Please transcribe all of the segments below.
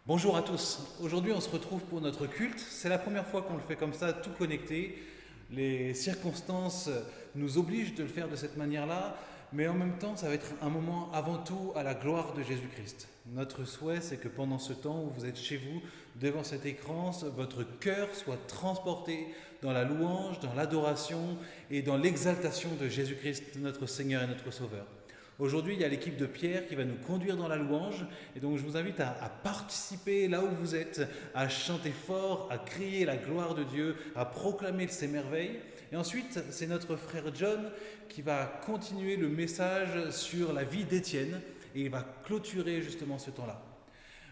Bonjour à tous. Aujourd'hui, on se retrouve pour notre culte. C'est la première fois qu'on le fait comme ça, tout connecté. Les circonstances nous obligent de le faire de cette manière-là, mais en même temps, ça va être un moment avant tout à la gloire de Jésus-Christ. Notre souhait, c'est que pendant ce temps où vous êtes chez vous, devant cet écran, votre cœur soit transporté dans la louange, dans l'adoration et dans l'exaltation de Jésus-Christ, notre Seigneur et notre Sauveur. Aujourd'hui, il y a l'équipe de Pierre qui va nous conduire dans la louange et donc je vous invite à participer là où vous êtes, à chanter fort, à crier la gloire de Dieu, à proclamer ses merveilles. Et ensuite, c'est notre frère John qui va continuer le message sur la vie d'Étienne et il va clôturer justement ce temps-là.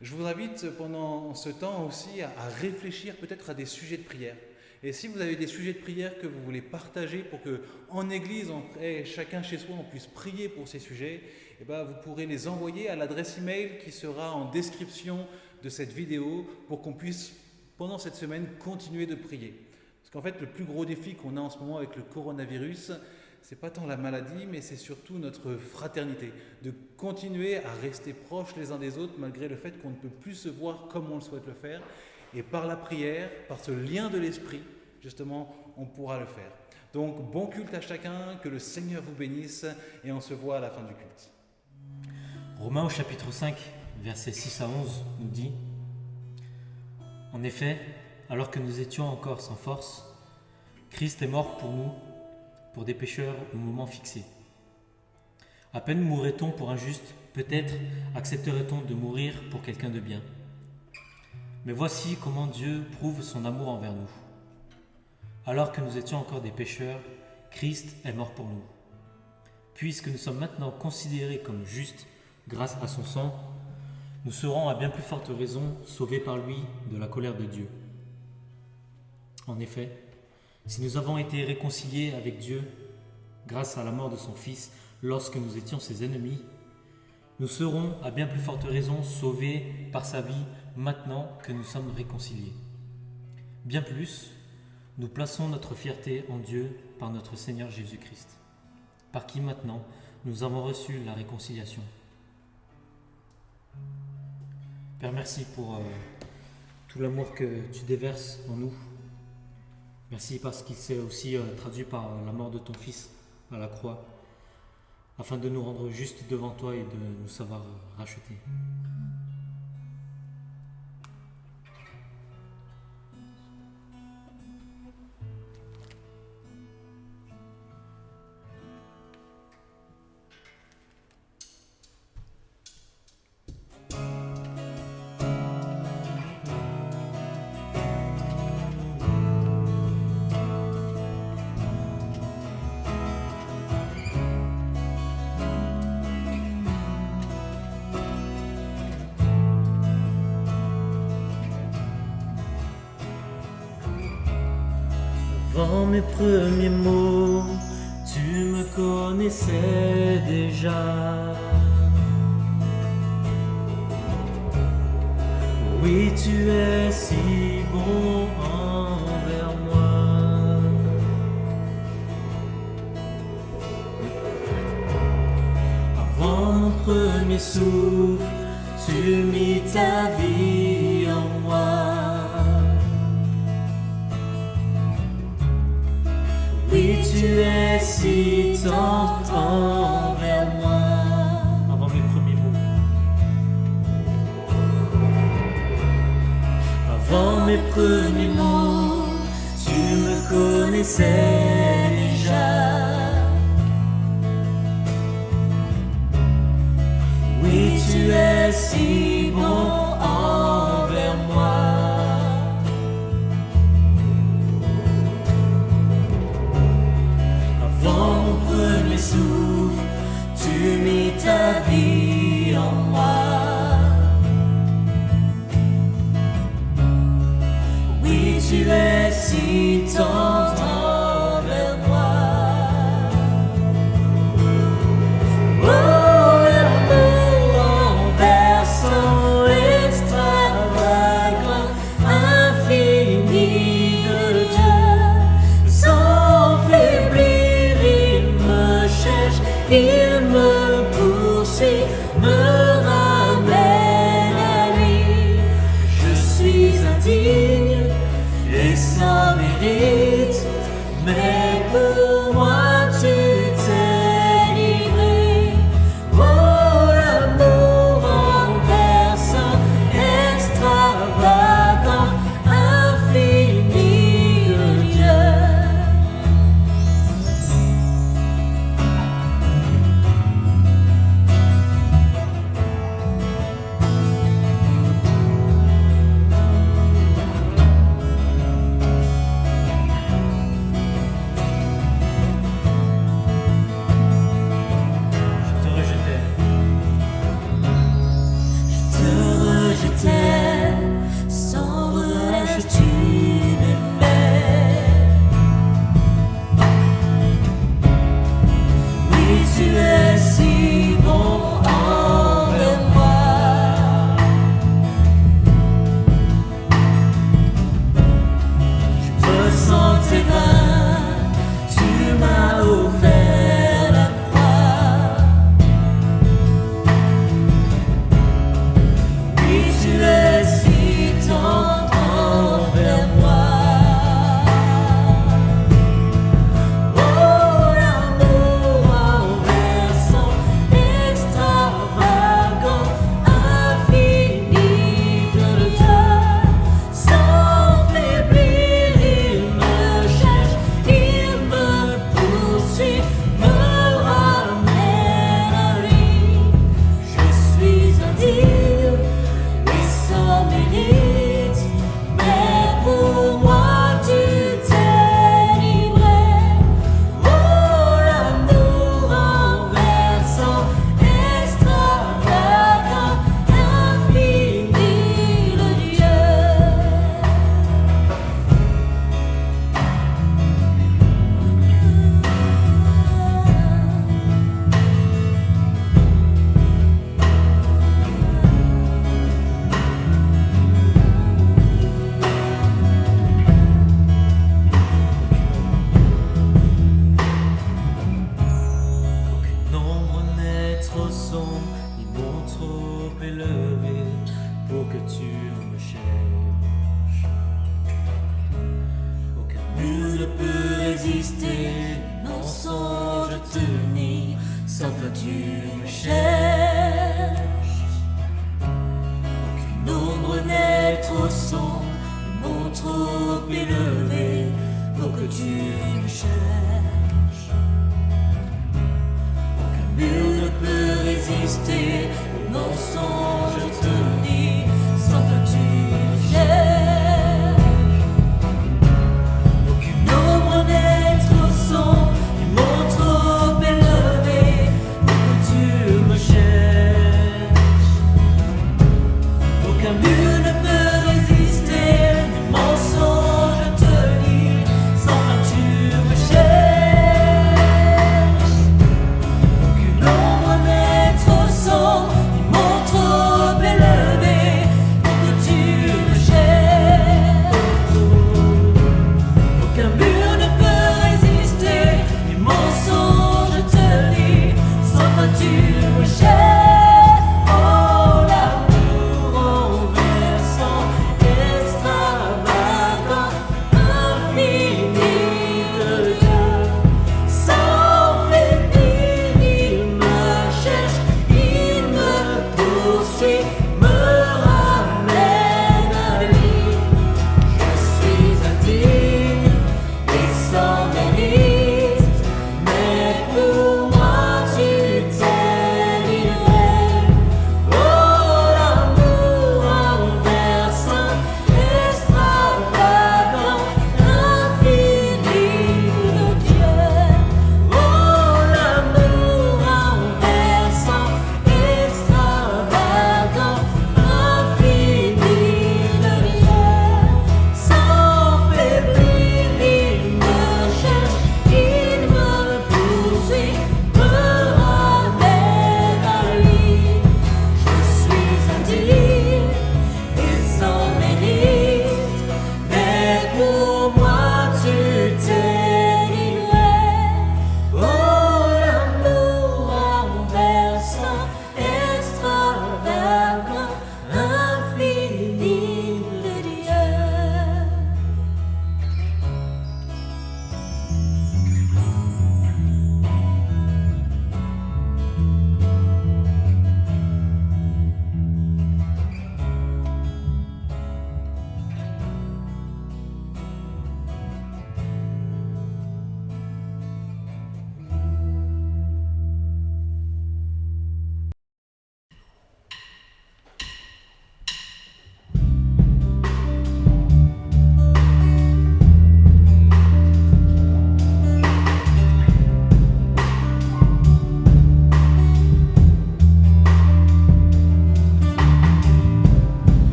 Je vous invite pendant ce temps aussi à réfléchir peut-être à des sujets de prière. Et si vous avez des sujets de prière que vous voulez partager pour qu'en Église, chacun chez soi, on puisse prier pour ces sujets, vous pourrez les envoyer à l'adresse email qui sera en description de cette vidéo pour qu'on puisse, pendant cette semaine, continuer de prier. Parce qu'en fait, le plus gros défi qu'on a en ce moment avec le coronavirus, c'est pas tant la maladie, mais c'est surtout notre fraternité, de continuer à rester proches les uns des autres malgré le fait qu'on ne peut plus se voir comme on le souhaite le faire. Et par la prière, par ce lien de l'esprit, justement, on pourra le faire. Donc, bon culte à chacun, que le Seigneur vous bénisse, et on se voit à la fin du culte. Romains au chapitre 5, versets 6 à 11 nous dit « En effet, alors que nous étions encore sans force, Christ est mort pour nous, pour des pécheurs au moment fixé. À peine mourrait-on pour un juste, peut-être accepterait-on de mourir pour quelqu'un de bien. Mais voici comment Dieu prouve son amour envers nous. Alors que nous étions encore des pécheurs, Christ est mort pour nous. Puisque nous sommes maintenant considérés comme justes grâce à son sang, nous serons à bien plus forte raison sauvés par lui de la colère de Dieu. En effet, si nous avons été réconciliés avec Dieu grâce à la mort de son Fils lorsque nous étions ses ennemis, nous serons à bien plus forte raison sauvés par sa vie maintenant que nous sommes réconciliés. Bien plus, nous plaçons notre fierté en Dieu par notre Seigneur Jésus-Christ, par qui maintenant nous avons reçu la réconciliation. Père, merci pour tout l'amour que tu déverses en nous. Merci parce qu'il s'est aussi traduit par la mort de ton Fils à la croix, afin de nous rendre justes devant toi et de nous savoir racheter. Avant mes premiers mots, tu me connaissais déjà. Oui, tu es si bon envers moi. Avant mon premier souffle, tu mis ta vie en moi. Oui, tu es si tendre envers moi. Avant mes premiers mots. Avant mes premiers mots, tu me connaissais déjà. Oui, tu es si bon envers moi. Avant mon premier souffle, tu mis ta vie en moi. Oui, tu es si tendre envers moi. Oh, l'amour en versant extravagant, infini de Dieu, sans faiblir, il me cherche, il me poursuit, me ramène à lui. tu me cherches. Aucun mur ne peut résister, mensonge te nie, sans toi tu me cherches. Aucune ombre n'est trop sombre, mon trop élevé, pour que tu me cherches. Aucun mur ne peut résister, au mensonge te nie, sans toi tu me cherches. Aucune ombre n'est trop sombre, mon trop élevé, pour que tu me cherches. Aucun mur ne peut résister, le mensonge te nie, sans toi tu me cherches. Aucune ombre n'est trop sombre, mon trop élevé, pour que tu me cherches. Aucun mur ne peut résister, les mensonges te lient, sans toi tu me cherches. Oh, l'amour envers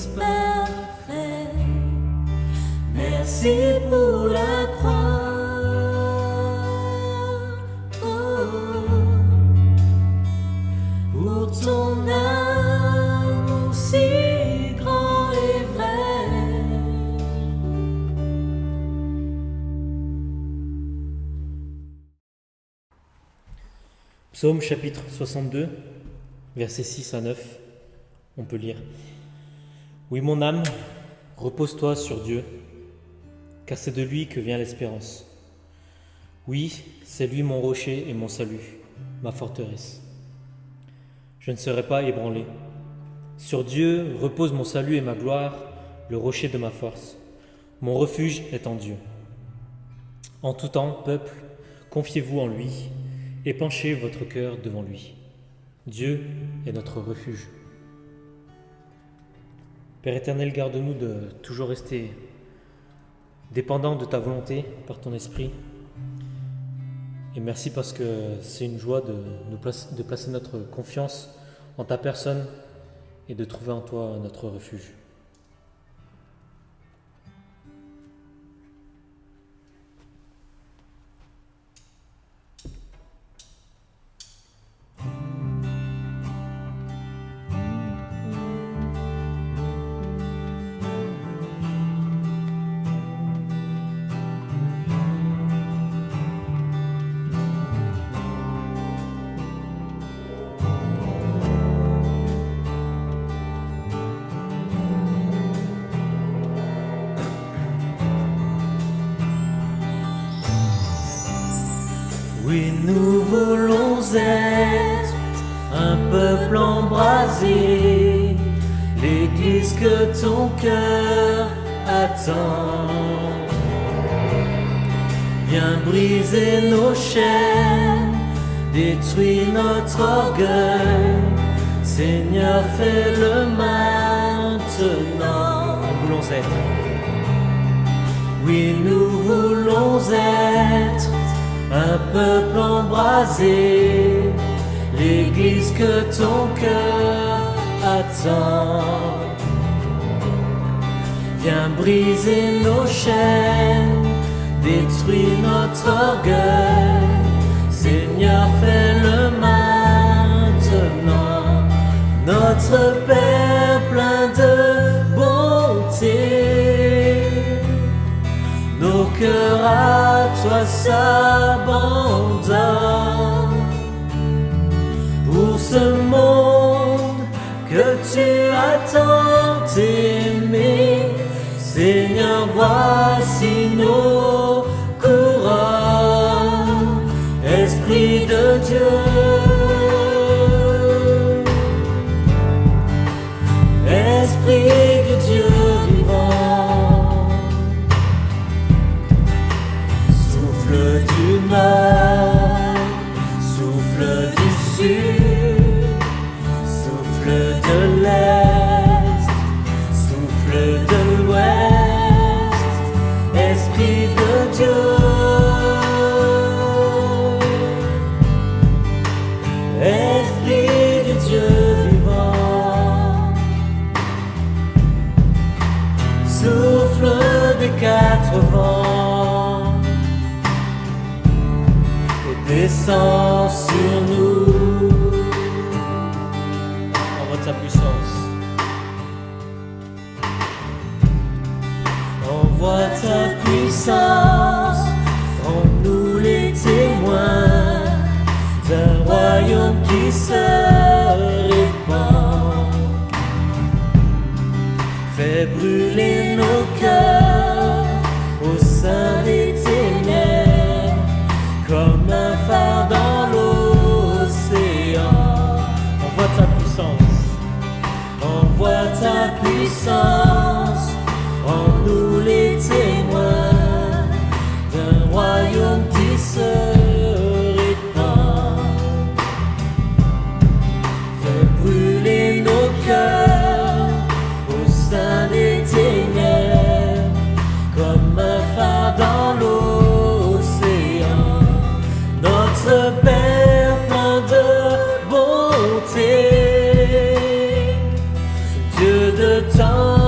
sacrifice parfait. Merci pour la croix. Pour ton amour si grand et vrai. Psaume chapitre 62, versets 6 à 9, on peut lire. Oui, mon âme, repose-toi sur Dieu, car c'est de lui que vient l'espérance. Oui, c'est lui mon rocher et mon salut, ma forteresse. Je ne serai pas ébranlé. Sur Dieu repose mon salut et ma gloire, le rocher de ma force. Mon refuge est en Dieu. En tout temps, peuple, confiez-vous en lui et penchez votre cœur devant lui. Dieu est notre refuge. Père éternel, garde-nous de toujours rester dépendants de ta volonté par ton esprit. Et merci parce que c'est une joie de placer notre confiance en ta personne et de trouver en toi notre refuge. Oui, nous voulons être un peuple embrasé, l'église que ton cœur attend. Viens briser nos chaînes, détruis notre orgueil. Seigneur, fais-le maintenant. Nous voulons être. Oui, nous voulons être un peuple embrasé, l'église que ton cœur attend. Viens briser nos chaînes, détruis notre orgueil. Seigneur, fais-le maintenant. Notre Père plein de bonté, nos cœurs à toi s'abandonnent. Pour ce monde que tu as tant aimé, Seigneur, voici nos couronnes. Esprit de Dieu, Esprit de Dieu vivant, souffle du nord, souffle du sud, souffle de l'est, souffle de l'ouest, Esprit de Dieu, Esprit de Dieu vivant, souffle des quatre vents et descend sur nous. Envoie de sa puissance. Envoie ta puissance, rends-nous les témoins d'un royaume qui se répand. Fais brûler nos cœurs au sein des ténèbres, comme un phare dans l'océan. Envoie ta puissance. Envoie ta puissance, rends-nous les témoins d'un royaume qui se répand. Fais brûler nos cœurs au sein des ténèbres, comme un phare dans l'océan. Notre Père plein de bonté, Dieu de temps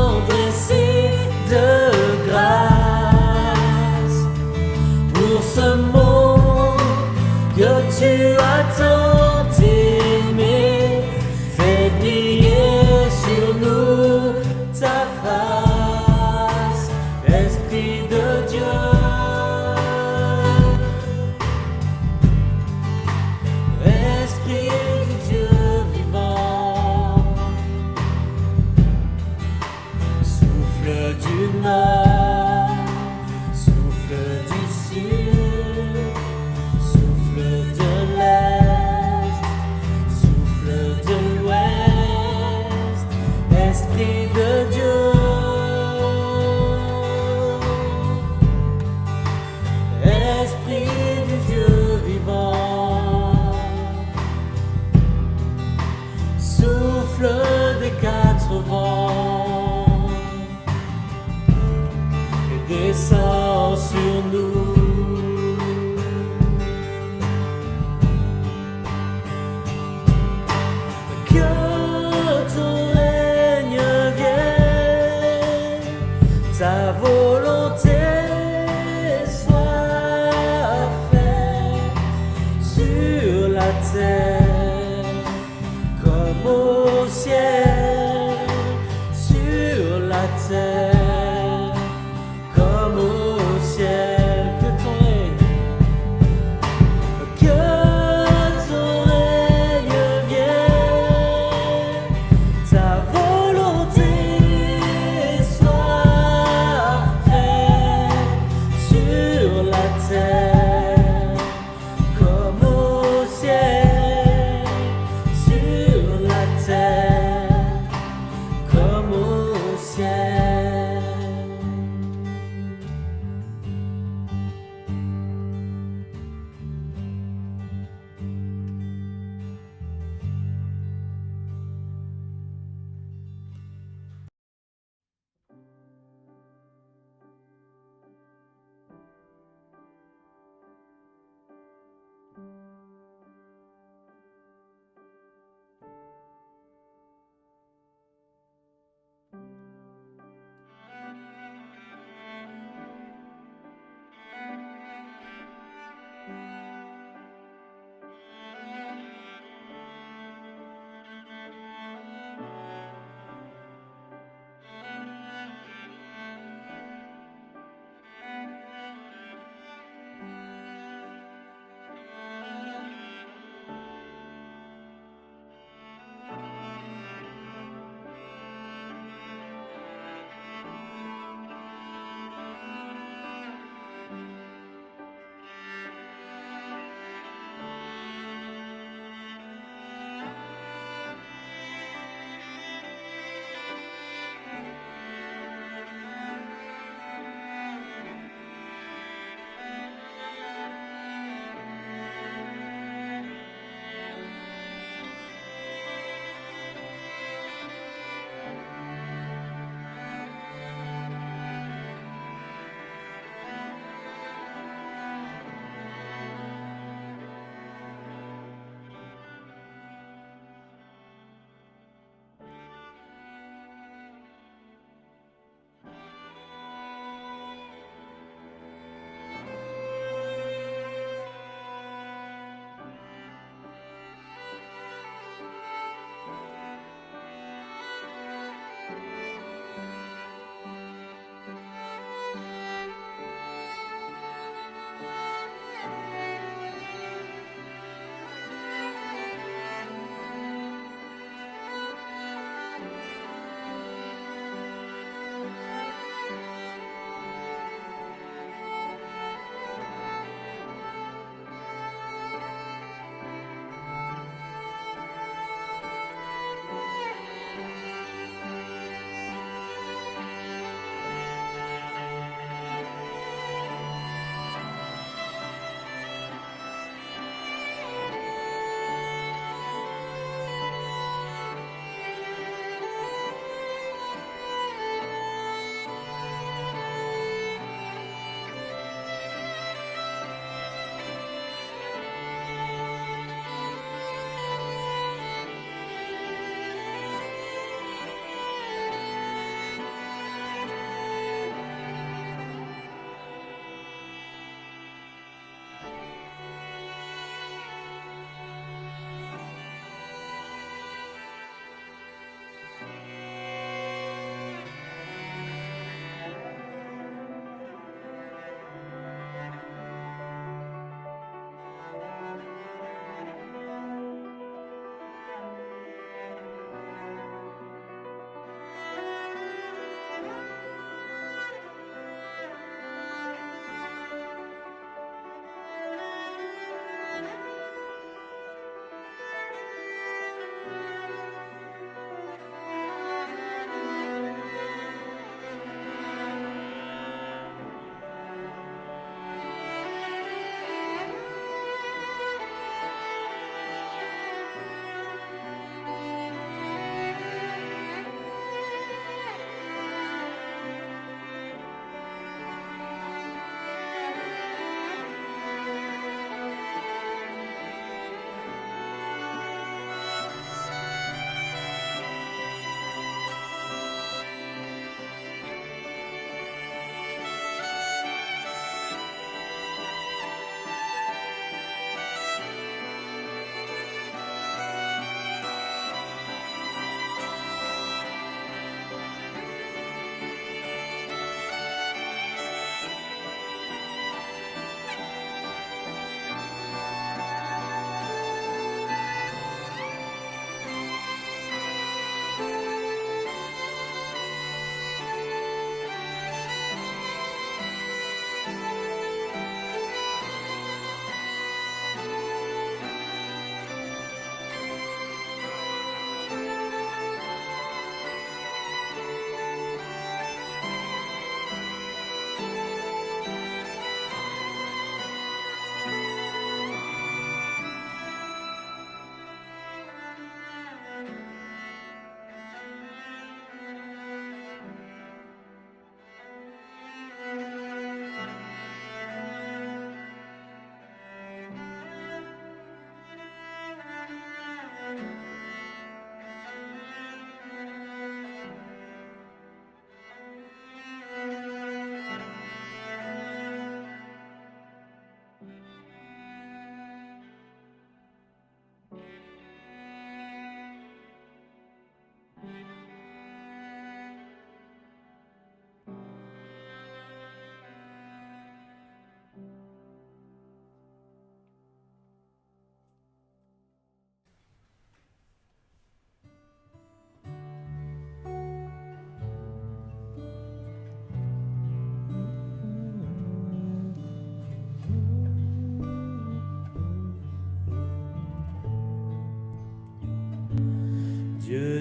nord, souffle du sud, souffle de l'est, souffle de l'ouest, Esprit de Dieu. Esprit du Dieu vivant, souffle des quatre vents et descend sur nous. Que ton règne vienne.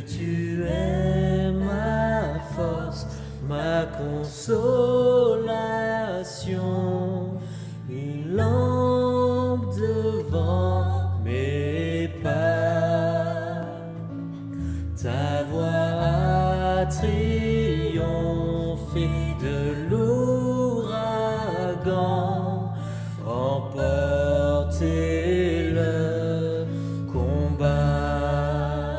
tu es ma force, ma consolation, une lampe devant mes pas. Ta voix a triomphé de l'ouragan, emporté le combat.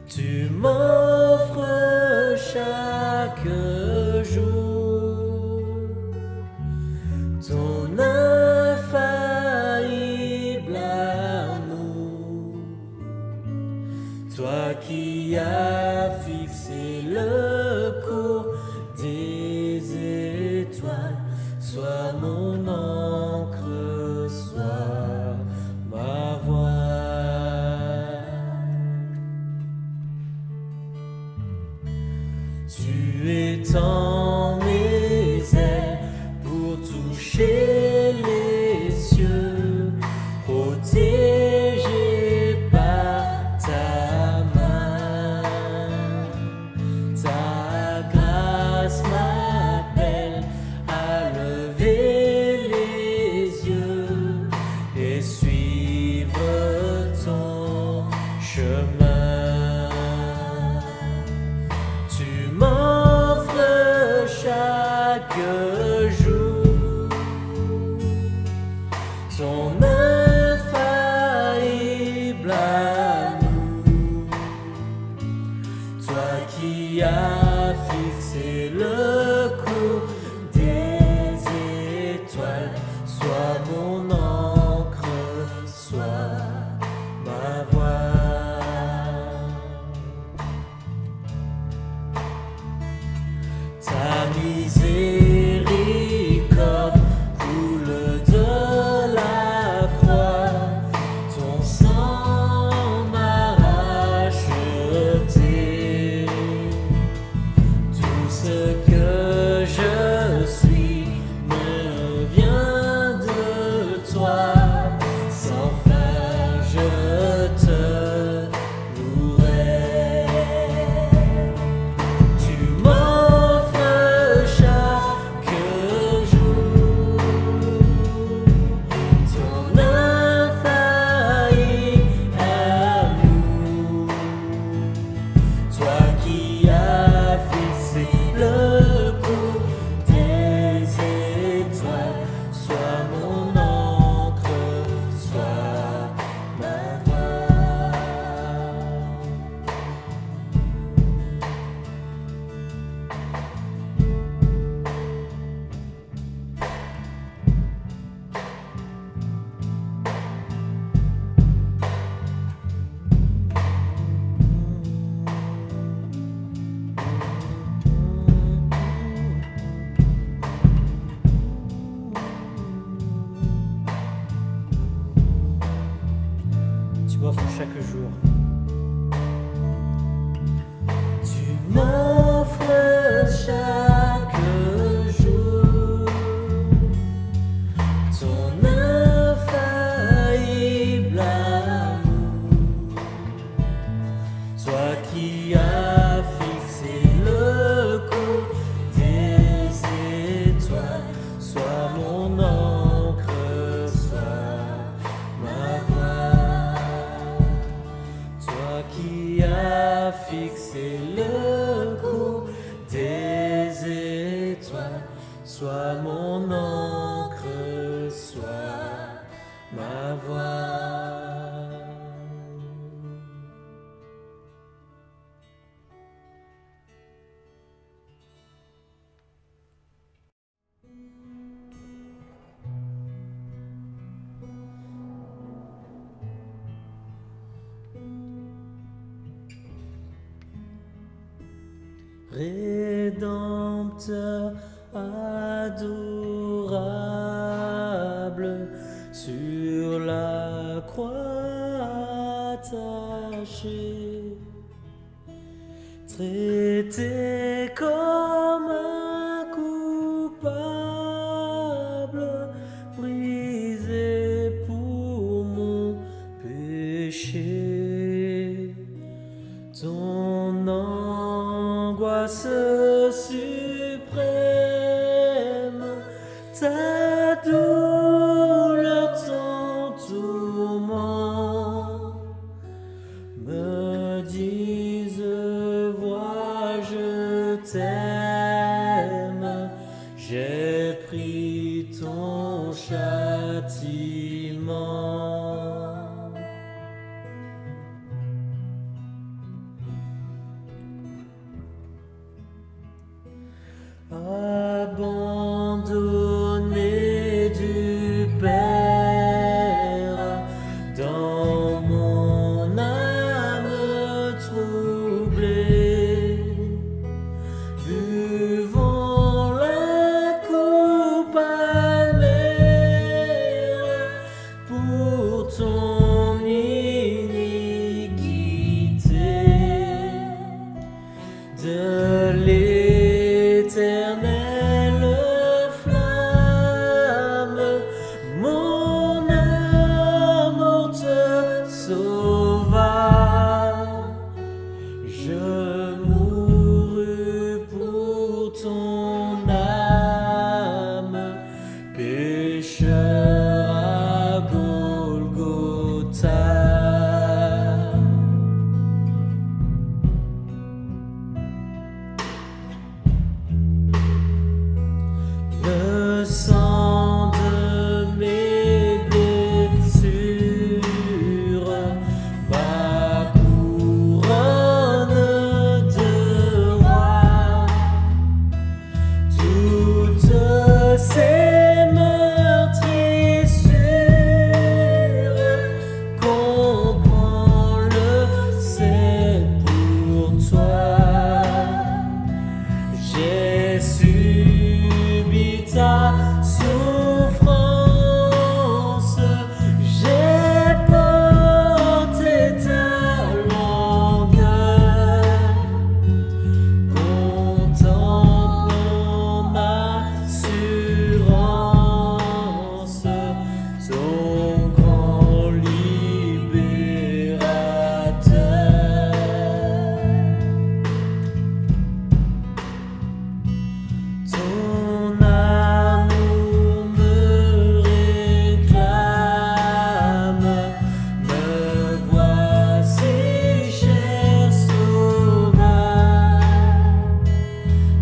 Tu m'offres chaque jour ton infaillible amour, toi qui as fixé le cours des étoiles. Sois mon encre, sois ma voix. Tu étends mes ailes pour toucher les cieux, protégé par ta main. Ta grâce m'appelle à lever les yeux et suivre ton chemin. Tu m'offres chaque jour ton infaillible amour, toi qui as fixé le cours des étoiles. Sois mon encre, sois ma voix. Ta miséricorde coule de la croix, ton sang m'a racheté. Tout ce que je suis me vient de toi, sans fin je te louerai. Tu m'offres chaque jour ton infaillible amour, toi qui as fixé le cours des étoiles. Sois mon encre, sois ma voix. Tu m'offres chaque jour. Tu m'offres chaque jour ton infaillible amour, toi qui as fixé le cours des étoiles. Sois mon encre, sois ma voix. Toi qui as fixé le cours des étoiles. Sois mon encre, sois ma voix. Rédempteur adorable, sur la croix attaché, traité comme un coupable, brisé pour mon péché. grâce suprême, ta douleur, ton tourment me disent, vois, je t'aime, j'ai pris ton châtiment. Abandonné du Père, dans mon âme troublée, buvons la coupe amère pour ton iniquité. De l'éternelle flamme, mon amour te sauva. Je mourus pour ton âme, pécheur à Golgotha. Le sang de mes blessures, ma couronne de roi, toutes ces meurtrissures, comprends-le, c'est pour toi. J'ai subi ta souffrance, j'ai porté ta longueur, contemplant ma assurance, ton grand libérateur. Ton amour me réclame, me voici, cher sauveur.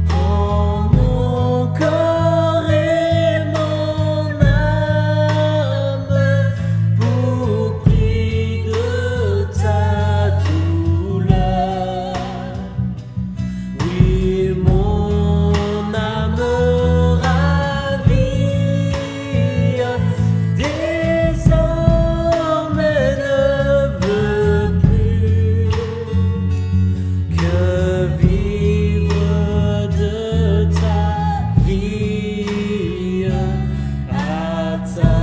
Prends mon corps et mon âme pour prix de ta douleur. Oui, mon âme ravie, désormais ne veut plus que vivre de ta vie à ta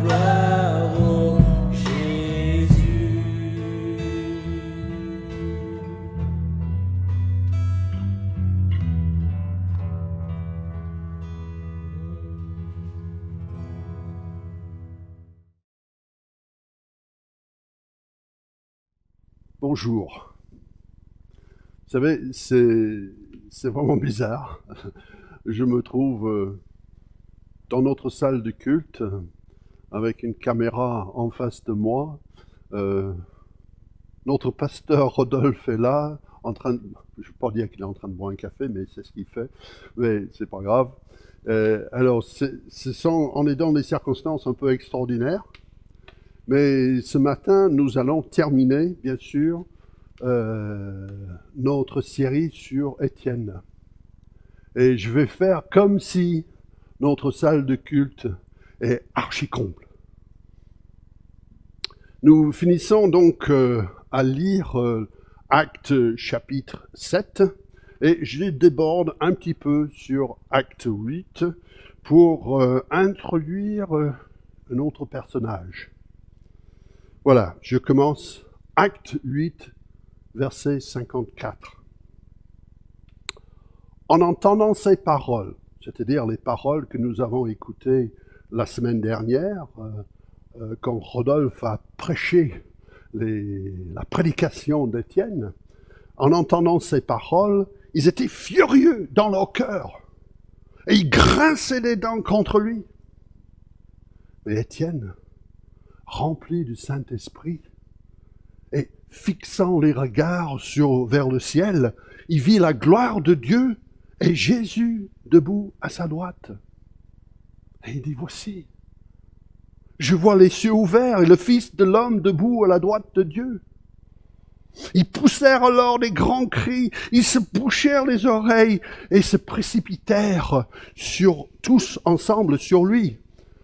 gloire, ô Jésus. Bonjour. Vous savez, c'est vraiment bizarre. Je me trouve dans notre salle de culte avec une caméra en face de moi. Notre pasteur Rodolphe est là, en train de, je ne vais pas dire qu'il est en train de boire un café, mais c'est ce qu'il fait, mais c'est pas grave. Alors, on est dans des circonstances un peu extraordinaires. Mais ce matin, nous allons terminer, bien sûr, notre série sur Étienne. Et je vais faire comme si notre salle de culte est archi-comble. Nous finissons donc à lire Actes chapitre 7, et je déborde un petit peu sur Acte 8 pour introduire un autre personnage. Voilà, je commence Acte 8, verset 54. En entendant ces paroles, c'est-à-dire les paroles que nous avons écoutées la semaine dernière, quand Rodolphe a prêché la prédication d'Étienne, en entendant ces paroles, Ils étaient furieux dans leur cœur. Et ils grinçaient les dents contre lui. Mais Étienne, rempli du Saint-Esprit, et fixant les regards vers le ciel, il vit la gloire de Dieu et Jésus debout à sa droite. Et il dit, voici, je vois les cieux ouverts et le Fils de l'homme debout à la droite de Dieu. Ils poussèrent alors des grands cris, ils se bouchèrent les oreilles et se précipitèrent tous ensemble sur lui,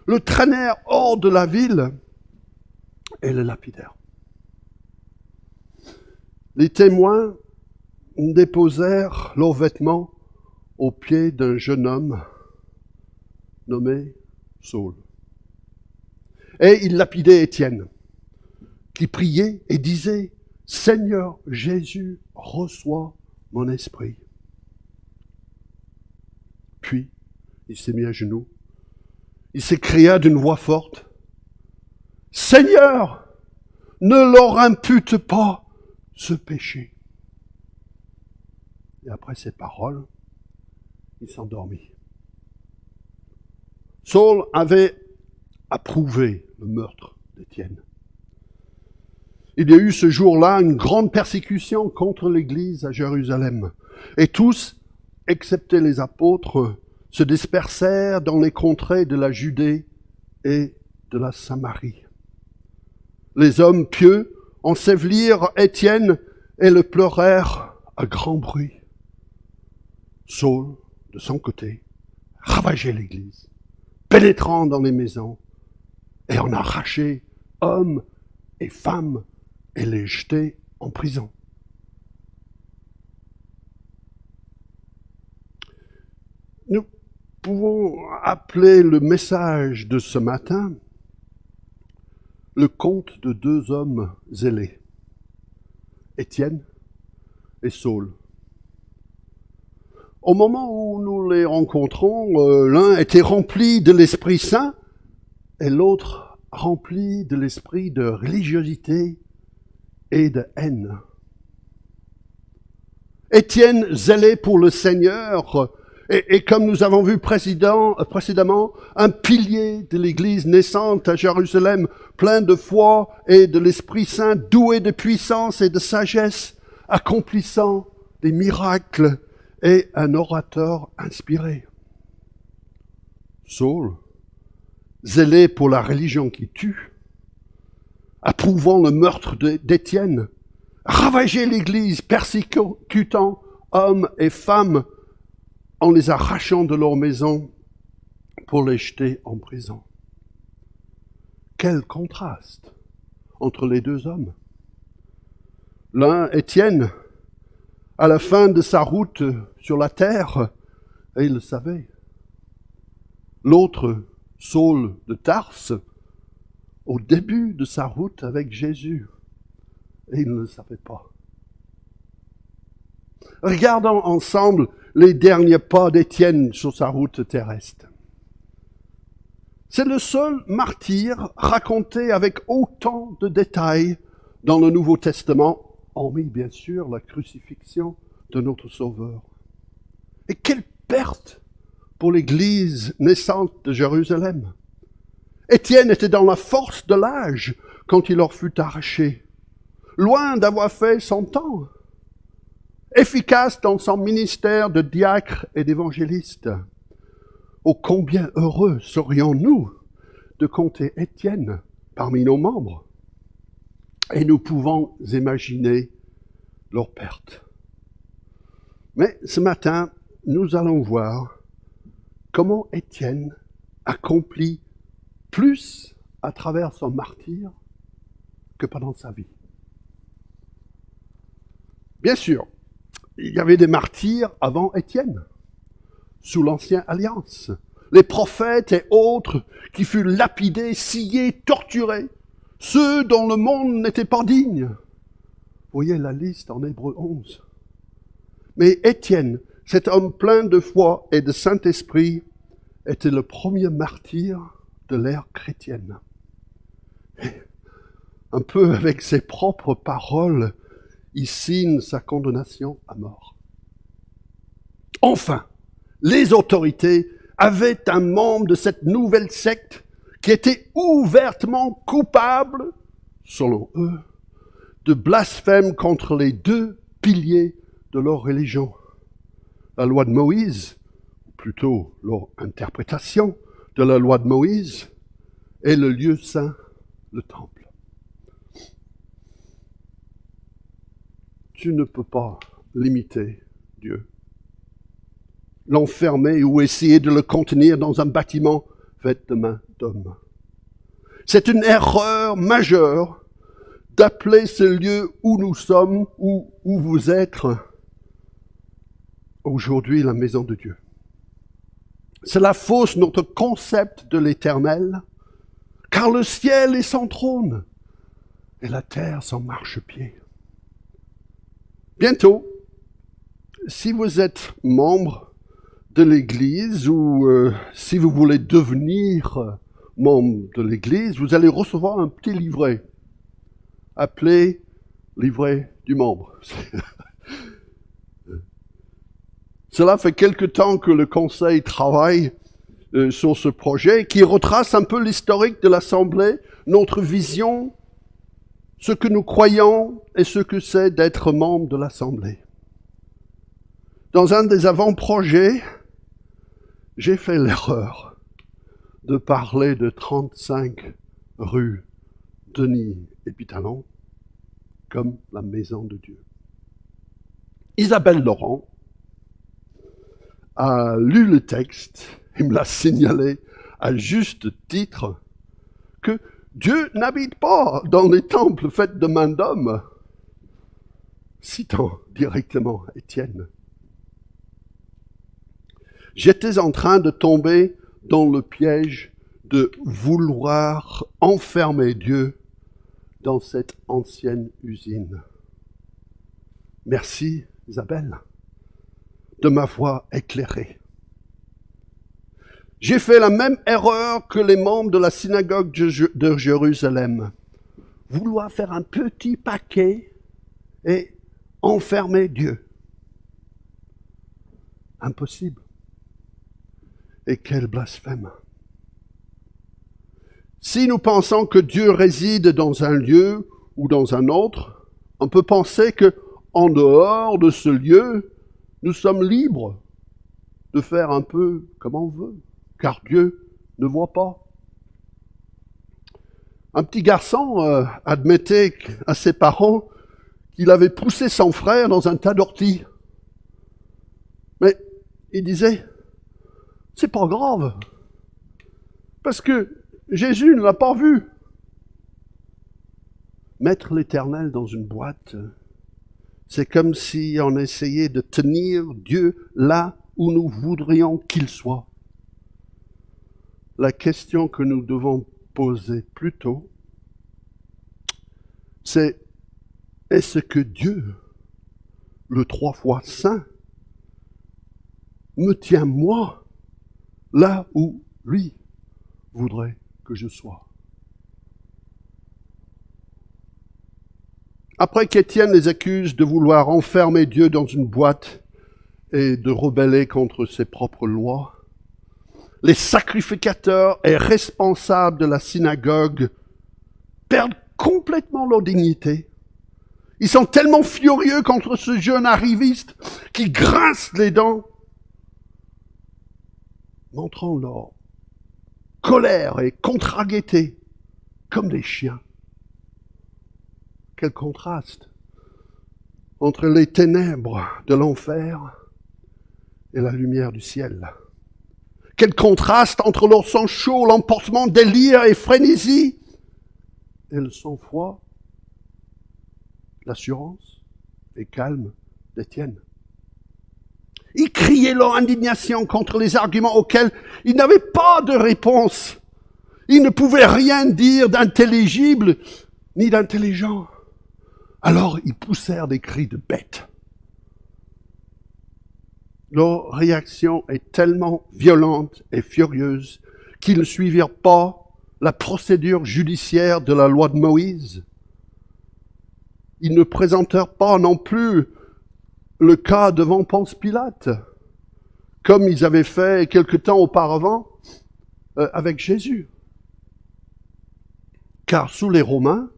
le traînèrent hors de la ville et le lapidèrent. Les témoins déposèrent leurs vêtements aux pieds d'un jeune homme nommé Saul. Et ils lapidaient Étienne, qui priait et disait, « Seigneur Jésus, reçois mon esprit. » Puis, il s'est mis à genoux. Il s'écria d'une voix forte, « Seigneur, ne leur impute pas ce péché. » Et après ces paroles, il s'endormit. Saul avait approuvé le meurtre d'Étienne. Il y a eu ce jour-là une grande persécution contre l'Église à Jérusalem. Et tous, excepté les apôtres, se dispersèrent dans les contrées de la Judée et de la Samarie. Les hommes pieux ensevelirent Étienne et le pleurèrent à grand bruit. Saul, de son côté, ravageait l'Église, pénétrant dans les maisons, et en arrachait hommes et femmes et les jetait en prison. Nous pouvons appeler le message de ce matin le conte de deux hommes zélés, Étienne et Saul. Au moment où nous les rencontrons, l'un était rempli de l'Esprit Saint et l'autre rempli de l'esprit de religiosité et de haine. Étienne, zélé pour le Seigneur, et comme nous avons vu précédemment, un pilier de l'Église naissante à Jérusalem, plein de foi et de l'Esprit Saint, doué de puissance et de sagesse, accomplissant des miracles et un orateur inspiré. Saul, zélé pour la religion qui tue, approuvant le meurtre d'Étienne, ravageait l'Église, persécutant hommes et femmes en les arrachant de leur maison pour les jeter en prison. Quel contraste entre les deux hommes. L'un, Étienne, à la fin de sa route sur la terre, et il le savait. L'autre, Saul de Tarse, au début de sa route avec Jésus, et il ne le savait pas. Regardons ensemble les derniers pas d'Étienne sur sa route terrestre. C'est le seul martyr raconté avec autant de détails dans le Nouveau Testament, hormis bien sûr la crucifixion de notre Sauveur. Et quelle perte pour l'Église naissante de Jérusalem. Étienne était dans la force de l'âge quand il leur fut arraché, loin d'avoir fait son temps, efficace dans son ministère de diacre et d'évangéliste. Ô combien heureux serions-nous de compter Étienne parmi nos membres, et nous pouvons imaginer leur perte. Mais ce matin, nous allons voir comment Étienne accomplit plus à travers son martyre que pendant sa vie. Bien sûr, il y avait des martyrs avant Étienne, sous l'Ancienne Alliance. Les prophètes et autres qui furent lapidés, sciés, torturés, ceux dont le monde n'était pas digne. Vous voyez la liste en Hébreux 11. Mais Étienne, cet homme plein de foi et de Saint-Esprit, était le premier martyr de l'ère chrétienne. Et un peu avec ses propres paroles, il signe sa condamnation à mort. Enfin, les autorités avaient un membre de cette nouvelle secte qui était ouvertement coupable, selon eux, de blasphème contre les deux piliers de leur religion. La loi de Moïse, ou plutôt leur interprétation de la loi de Moïse, et le lieu saint, le temple. Tu ne peux pas limiter Dieu, l'enfermer ou essayer de le contenir dans un bâtiment fait de mains d'hommes. C'est une erreur majeure d'appeler ce lieu où nous sommes, où vous êtes, aujourd'hui la maison de Dieu. Cela fausse notre concept de l'éternel, car le ciel est son trône et la terre son marchepied. Bientôt, si vous êtes membre de l'Église ou si vous voulez devenir membre de l'Église, vous allez recevoir un petit livret appelé livret du membre. Cela fait quelque temps que le Conseil travaille sur ce projet qui retrace un peu l'historique de l'Assemblée, notre vision, ce que nous croyons et ce que c'est d'être membre de l'Assemblée. Dans un des avant-projets, j'ai fait l'erreur de parler de 35 rue Denis Épitalon comme la maison de Dieu. Isabelle Laurent a lu le texte et me l'a signalé à juste titre que Dieu n'habite pas dans les temples faits de main d'homme, citant directement Étienne. J'étais en train de tomber dans le piège de vouloir enfermer Dieu dans cette ancienne usine. Merci, Isabelle, de m'avoir éclairé. J'ai fait la même erreur que les membres de la synagogue de Jérusalem. Vouloir faire un petit paquet et enfermer Dieu. Impossible. Et quel blasphème. Si nous pensons que Dieu réside dans un lieu ou dans un autre, on peut penser que en dehors de ce lieu, nous sommes libres de faire un peu comme on veut, car Dieu ne voit pas. Un petit garçon admettait à ses parents qu'il avait poussé son frère dans un tas d'orties. Mais il disait, c'est pas grave, parce que Jésus ne l'a pas vu. Mettre l'Éternel dans une boîte, c'est comme si on essayait de tenir Dieu là où nous voudrions qu'il soit. La question que nous devons poser plutôt, c'est est-ce que Dieu, le 3 fois saint, me tient moi là où lui voudrait que je sois? Après qu'Étienne les accuse de vouloir enfermer Dieu dans une boîte et de rebeller contre ses propres lois, les sacrificateurs et responsables de la synagogue perdent complètement leur dignité. Ils sont tellement furieux contre ce jeune arriviste qui grince les dents, montrant leur colère et contrariété comme des chiens. Quel contraste entre les ténèbres de l'enfer et la lumière du ciel. Quel contraste entre leur sang chaud, l'emportement, délire et frénésie et le sang-froid, l'assurance et calme d'Étienne. Ils criaient leur indignation contre les arguments auxquels ils n'avaient pas de réponse. Ils ne pouvaient rien dire d'intelligible ni d'intelligent. Alors ils poussèrent des cris de bêtes. Leur réaction est tellement violente et furieuse qu'ils ne suivirent pas la procédure judiciaire de la loi de Moïse. Ils ne présentèrent pas non plus le cas devant Ponce Pilate, comme ils avaient fait quelque temps auparavant avec Jésus. Car sous les Romains,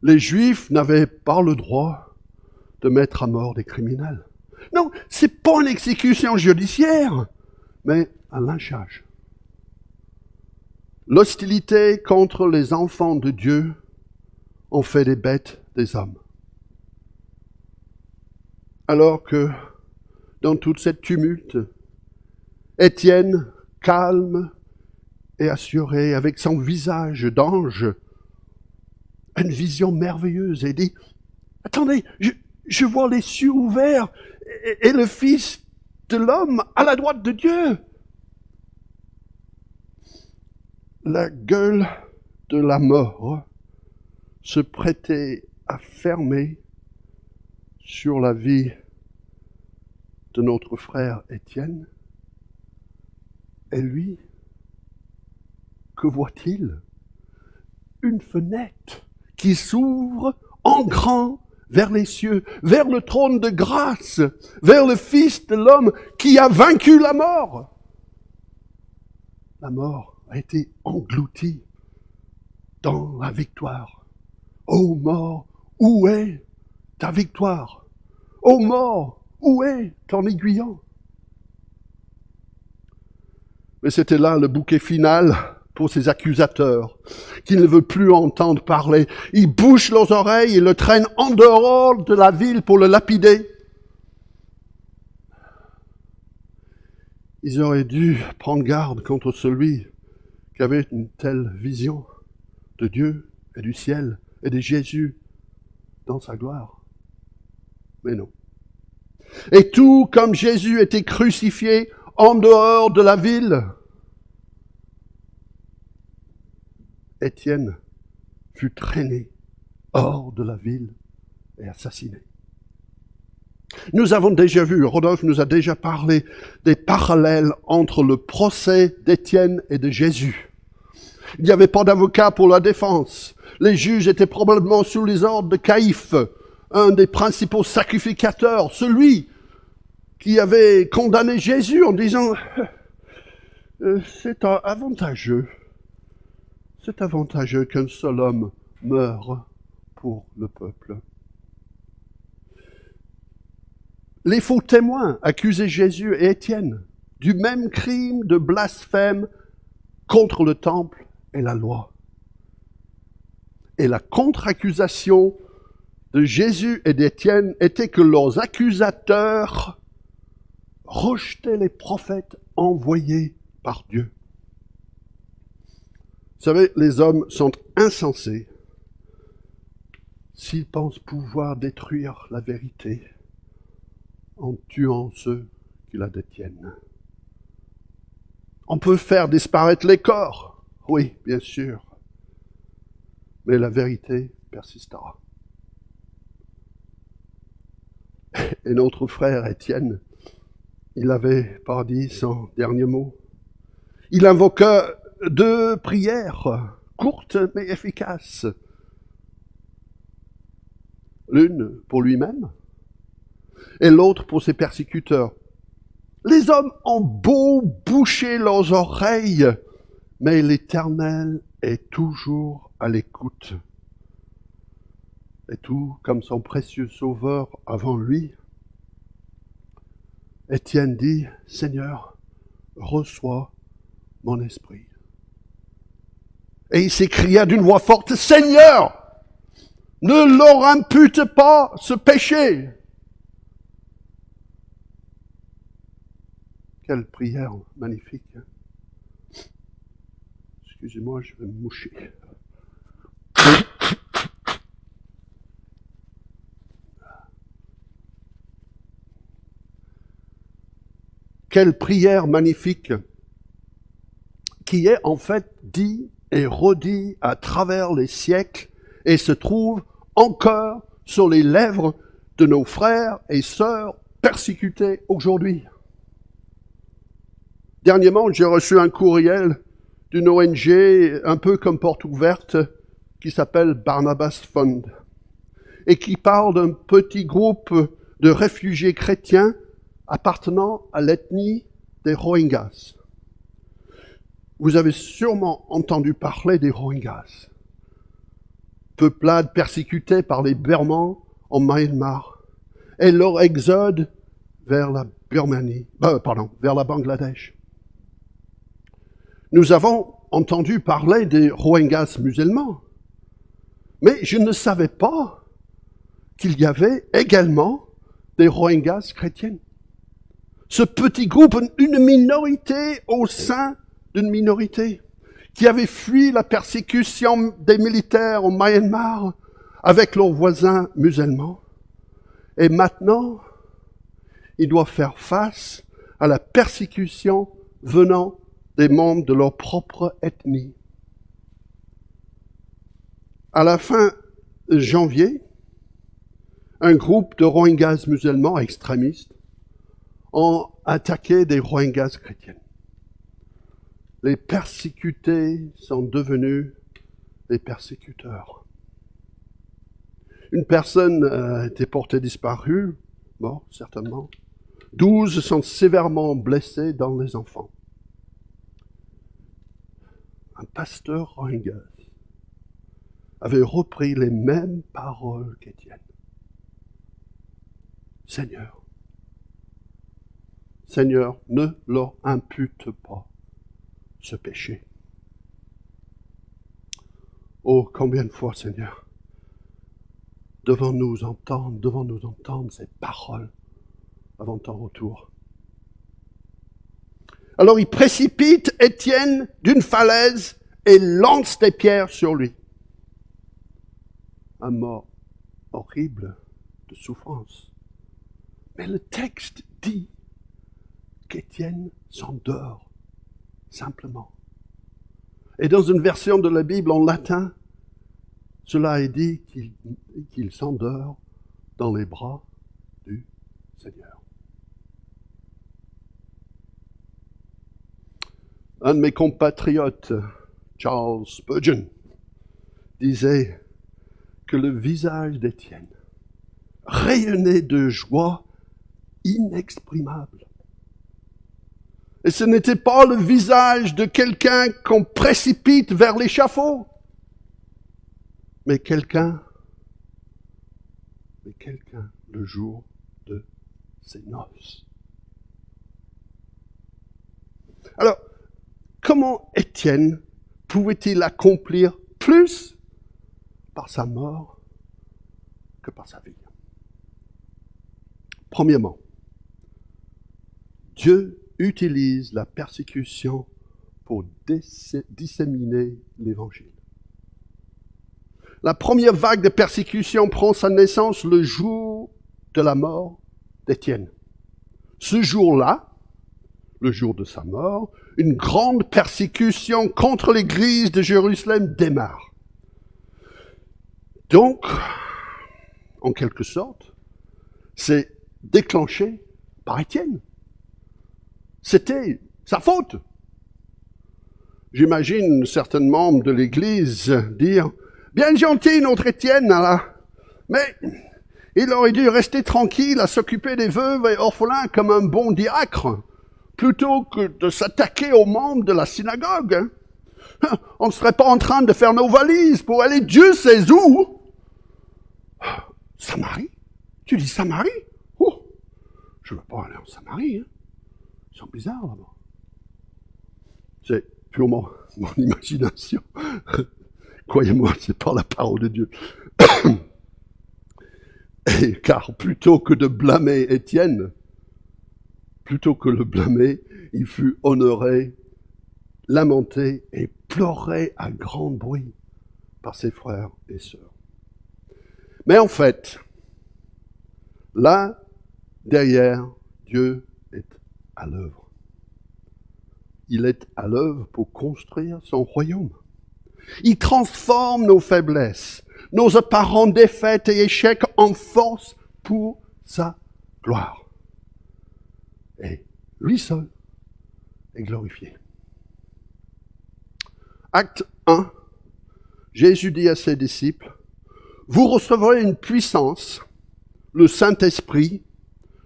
les Juifs n'avaient pas le droit de mettre à mort des criminels. Non, c'est pas une exécution judiciaire, mais un lynchage. L'hostilité contre les enfants de Dieu ont fait des bêtes des hommes. Alors que, dans toute cette tumulte, Étienne, calme et assuré, avec son visage d'ange, une vision merveilleuse, et dit, « Attendez, je vois les cieux ouverts et le Fils de l'homme à la droite de Dieu. » La gueule de la mort se prêtait à fermer sur la vie de notre frère Étienne. Et lui, que voit-il? Une fenêtre qui s'ouvre en grand vers les cieux, vers le trône de grâce, vers le Fils de l'homme qui a vaincu la mort. La mort a été engloutie dans la victoire. Ô mort, où est ta victoire? Ô mort, où est ton aiguillon? Mais c'était là le bouquet final pour ces accusateurs qui ne veulent plus entendre parler. Ils bouchent leurs oreilles et le traînent en dehors de la ville pour le lapider. Ils auraient dû prendre garde contre celui qui avait une telle vision de Dieu et du ciel et de Jésus dans sa gloire. Mais non. Et tout comme Jésus était crucifié en dehors de la ville, Étienne fut traîné hors de la ville et assassiné. Nous avons déjà vu, Rodolphe nous a déjà parlé des parallèles entre le procès d'Étienne et de Jésus. Il n'y avait pas d'avocat pour la défense. Les juges étaient probablement sous les ordres de Caïphe, un des principaux sacrificateurs, celui qui avait condamné Jésus en disant c'est avantageux qu'un seul homme meure pour le peuple. Les faux témoins accusaient Jésus et Étienne du même crime de blasphème contre le temple et la loi. Et la contre-accusation de Jésus et d'Étienne était que leurs accusateurs rejetaient les prophètes envoyés par Dieu. Vous savez, les hommes sont insensés s'ils pensent pouvoir détruire la vérité en tuant ceux qui la détiennent. On peut faire disparaître les corps, oui, bien sûr, mais la vérité persistera. Et notre frère Étienne, il avait pas dit son dernier mot. Il invoqua 2 prières, courtes mais efficaces. L'une pour lui-même et l'autre pour ses persécuteurs. Les hommes ont beau boucher leurs oreilles, mais l'Éternel est toujours à l'écoute. Et tout comme son précieux Sauveur avant lui, Étienne dit, « Seigneur, reçois mon esprit. » Et il s'écria d'une voix forte, « Seigneur, ne leur impute pas ce péché. » Quelle prière magnifique. Excusez-moi, je vais me moucher. Quelle prière magnifique qui est en fait dit et redit à travers les siècles et se trouve encore sur les lèvres de nos frères et sœurs persécutés aujourd'hui. Dernièrement, j'ai reçu un courriel d'une ONG un peu comme Porte Ouverte qui s'appelle Barnabas Fund et qui parle d'un petit groupe de réfugiés chrétiens appartenant à l'ethnie des Rohingyas. Vous avez sûrement entendu parler des Rohingyas, peuplade persécutée par les Birmans en Myanmar, et leur exode vers la vers la Bangladesh. Nous avons entendu parler des Rohingyas musulmans, mais je ne savais pas qu'il y avait également des Rohingyas chrétiennes. Ce petit groupe, une minorité au sein d'une minorité, qui avait fui la persécution des militaires au Myanmar avec leurs voisins musulmans. Et maintenant, ils doivent faire face à la persécution venant des membres de leur propre ethnie. À la fin janvier, un groupe de Rohingyas musulmans extrémistes ont attaqué des Rohingyas chrétiennes. Les persécutés sont devenus des persécuteurs. Une personne a été portée disparue, mort certainement. 12 sont sévèrement blessés dans les enfants. Un pasteur Rohingya avait repris les mêmes paroles qu'Étienne. Seigneur, ne leur impute pas ce péché. Oh, combien de fois, Seigneur, devons-nous entendre ces paroles avant ton retour. Alors il précipite Étienne d'une falaise et lance des pierres sur lui. Un mort horrible de souffrance. Mais le texte dit qu'Étienne s'endort simplement. Et dans une version de la Bible en latin, cela est dit qu'il s'endort dans les bras du Seigneur. Un de mes compatriotes, Charles Spurgeon, disait que le visage d'Étienne rayonnait de joie inexprimable. Et ce n'était pas le visage de quelqu'un qu'on précipite vers l'échafaud, mais quelqu'un le jour de ses noces. Alors, comment Étienne pouvait-il accomplir plus par sa mort que par sa vie? Premièrement, Dieu utilise la persécution pour disséminer l'Évangile. La première vague de persécution prend sa naissance le jour de la mort d'Étienne. Ce jour-là, le jour de sa mort, une grande persécution contre l'Église de Jérusalem démarre. Donc, en quelque sorte, c'est déclenché par Étienne. C'était sa faute. J'imagine certains membres de l'Église dire « Bien gentil notre Étienne, là, mais il aurait dû rester tranquille à s'occuper des veuves et orphelins comme un bon diacre, plutôt que de s'attaquer aux membres de la synagogue. Hein. On ne serait pas en train de faire nos valises pour aller Dieu sait où. Samarie? Tu dis Samarie? Oh, je ne veux pas aller en Samarie. Hein. Ils sont bizarres là-bas. C'est purement mon imagination. Croyez-moi, c'est pas la parole de Dieu. Et car plutôt que de blâmer Étienne, plutôt que le blâmer, il fut honoré, lamenté et pleuré à grand bruit par ses frères et sœurs. Mais en fait, là, derrière, Dieu est à l'œuvre. Il est à l'œuvre pour construire son royaume. Il transforme nos faiblesses, nos apparentes défaites et échecs en force pour sa gloire. Et lui seul est glorifié. Acte 1, Jésus dit à ses disciples, « Vous recevrez une puissance, le Saint-Esprit,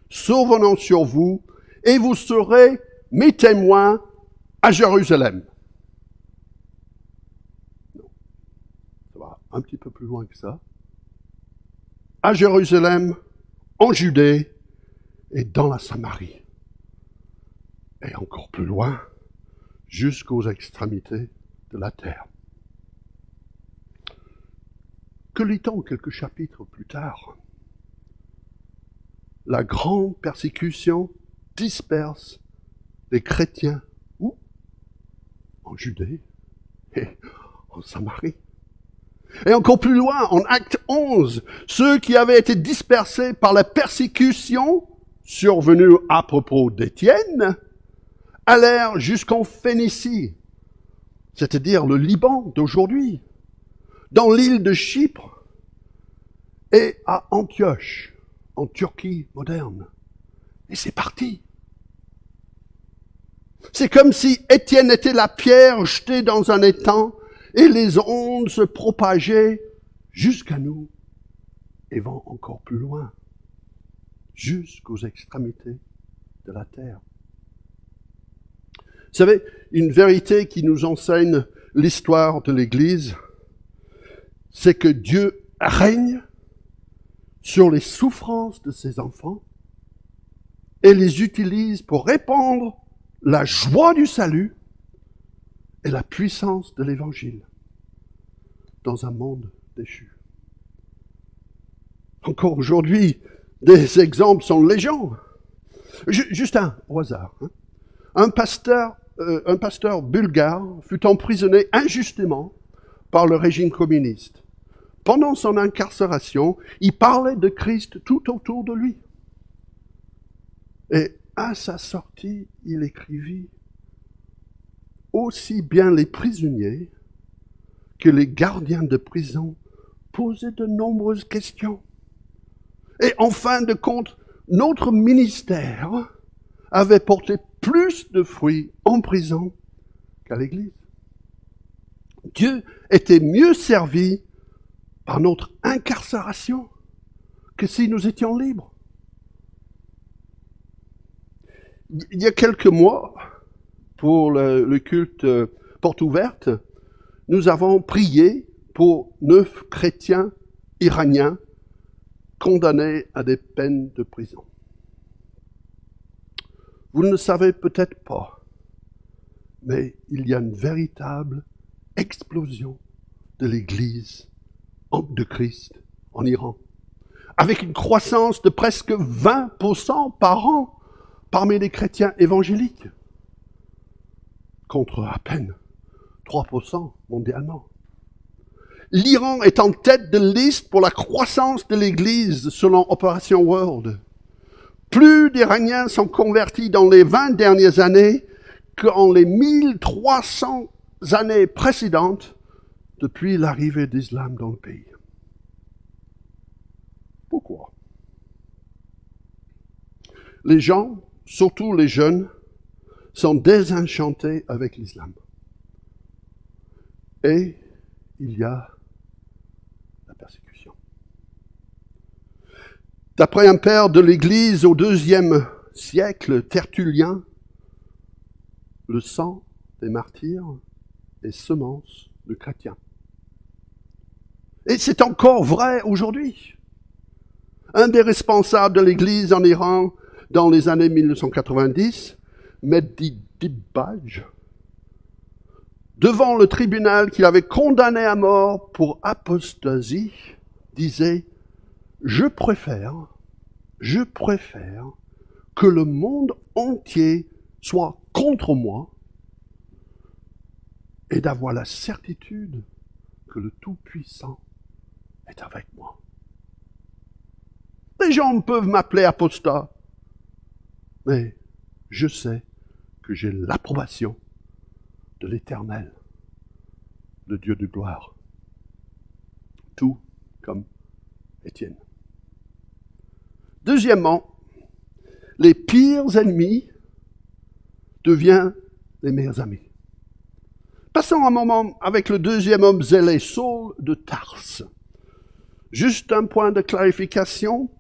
survenant sur vous, et vous serez mes témoins à Jérusalem. Non, ça va un petit peu plus loin que ça. À Jérusalem, en Judée et dans la Samarie. Et encore plus loin, jusqu'aux extrémités de la terre. Que lit-on quelques chapitres plus tard? La grande persécution disperse les chrétiens. Où? En Judée et en Samarie. Et encore plus loin, en Acte 11, ceux qui avaient été dispersés par la persécution survenue à propos d'Étienne allèrent jusqu'en Phénicie, c'est-à-dire le Liban d'aujourd'hui, dans l'île de Chypre et à Antioche, en Turquie moderne. Et c'est parti. C'est comme si Étienne était la pierre jetée dans un étang et les ondes se propageaient jusqu'à nous et vont encore plus loin, jusqu'aux extrémités de la terre. Vous savez, une vérité qui nous enseigne l'histoire de l'Église, c'est que Dieu règne sur les souffrances de ses enfants et les utilise pour répandre la joie du salut et la puissance de l'Évangile dans un monde déchu. Encore aujourd'hui, des exemples sont légion. Juste un au hasard. Un pasteur bulgare fut emprisonné injustement par le régime communiste. Pendant son incarcération, il parlait de Christ tout autour de lui. Et à sa sortie, il écrivit « Aussi bien les prisonniers que les gardiens de prison posaient de nombreuses questions. Et en fin de compte, notre ministère avait porté plus de fruits en prison qu'à l'Église. Dieu était mieux servi par notre incarcération que si nous étions libres. Il y a quelques mois, pour le culte porte ouverte, nous avons prié pour 9 chrétiens iraniens condamnés à des peines de prison. Vous ne le savez peut-être pas, mais il y a une véritable explosion de l'Église de Christ en Iran, avec une croissance de presque 20% par an parmi les chrétiens évangéliques, contre à peine 3% mondialement. L'Iran est en tête de liste pour la croissance de l'Église selon Operation World. Plus d'Iraniens sont convertis dans les 20 dernières années qu'en les 1300 années précédentes depuis l'arrivée d'Islam dans le pays. Pourquoi? Les gens, surtout les jeunes, sont désenchantés avec l'islam. Et il y a la persécution. D'après un père de l'Église au IIe siècle, Tertullien, le sang des martyrs est semence de chrétiens. Et c'est encore vrai aujourd'hui. Un des responsables de l'Église en Iran dans les années 1990, Mehdi Dibaj, devant le tribunal qu'il avait condamné à mort pour apostasie, disait « Je préfère que le monde entier soit contre moi et d'avoir la certitude que le Tout-Puissant est avec moi. » Les gens peuvent m'appeler apostat, mais je sais que j'ai l'approbation de l'Éternel, le Dieu de gloire. Tout comme Étienne. Deuxièmement, les pires ennemis deviennent les meilleurs amis. Passons un moment avec le deuxième homme zélé, Saul de Tarse. Juste un point de clarification,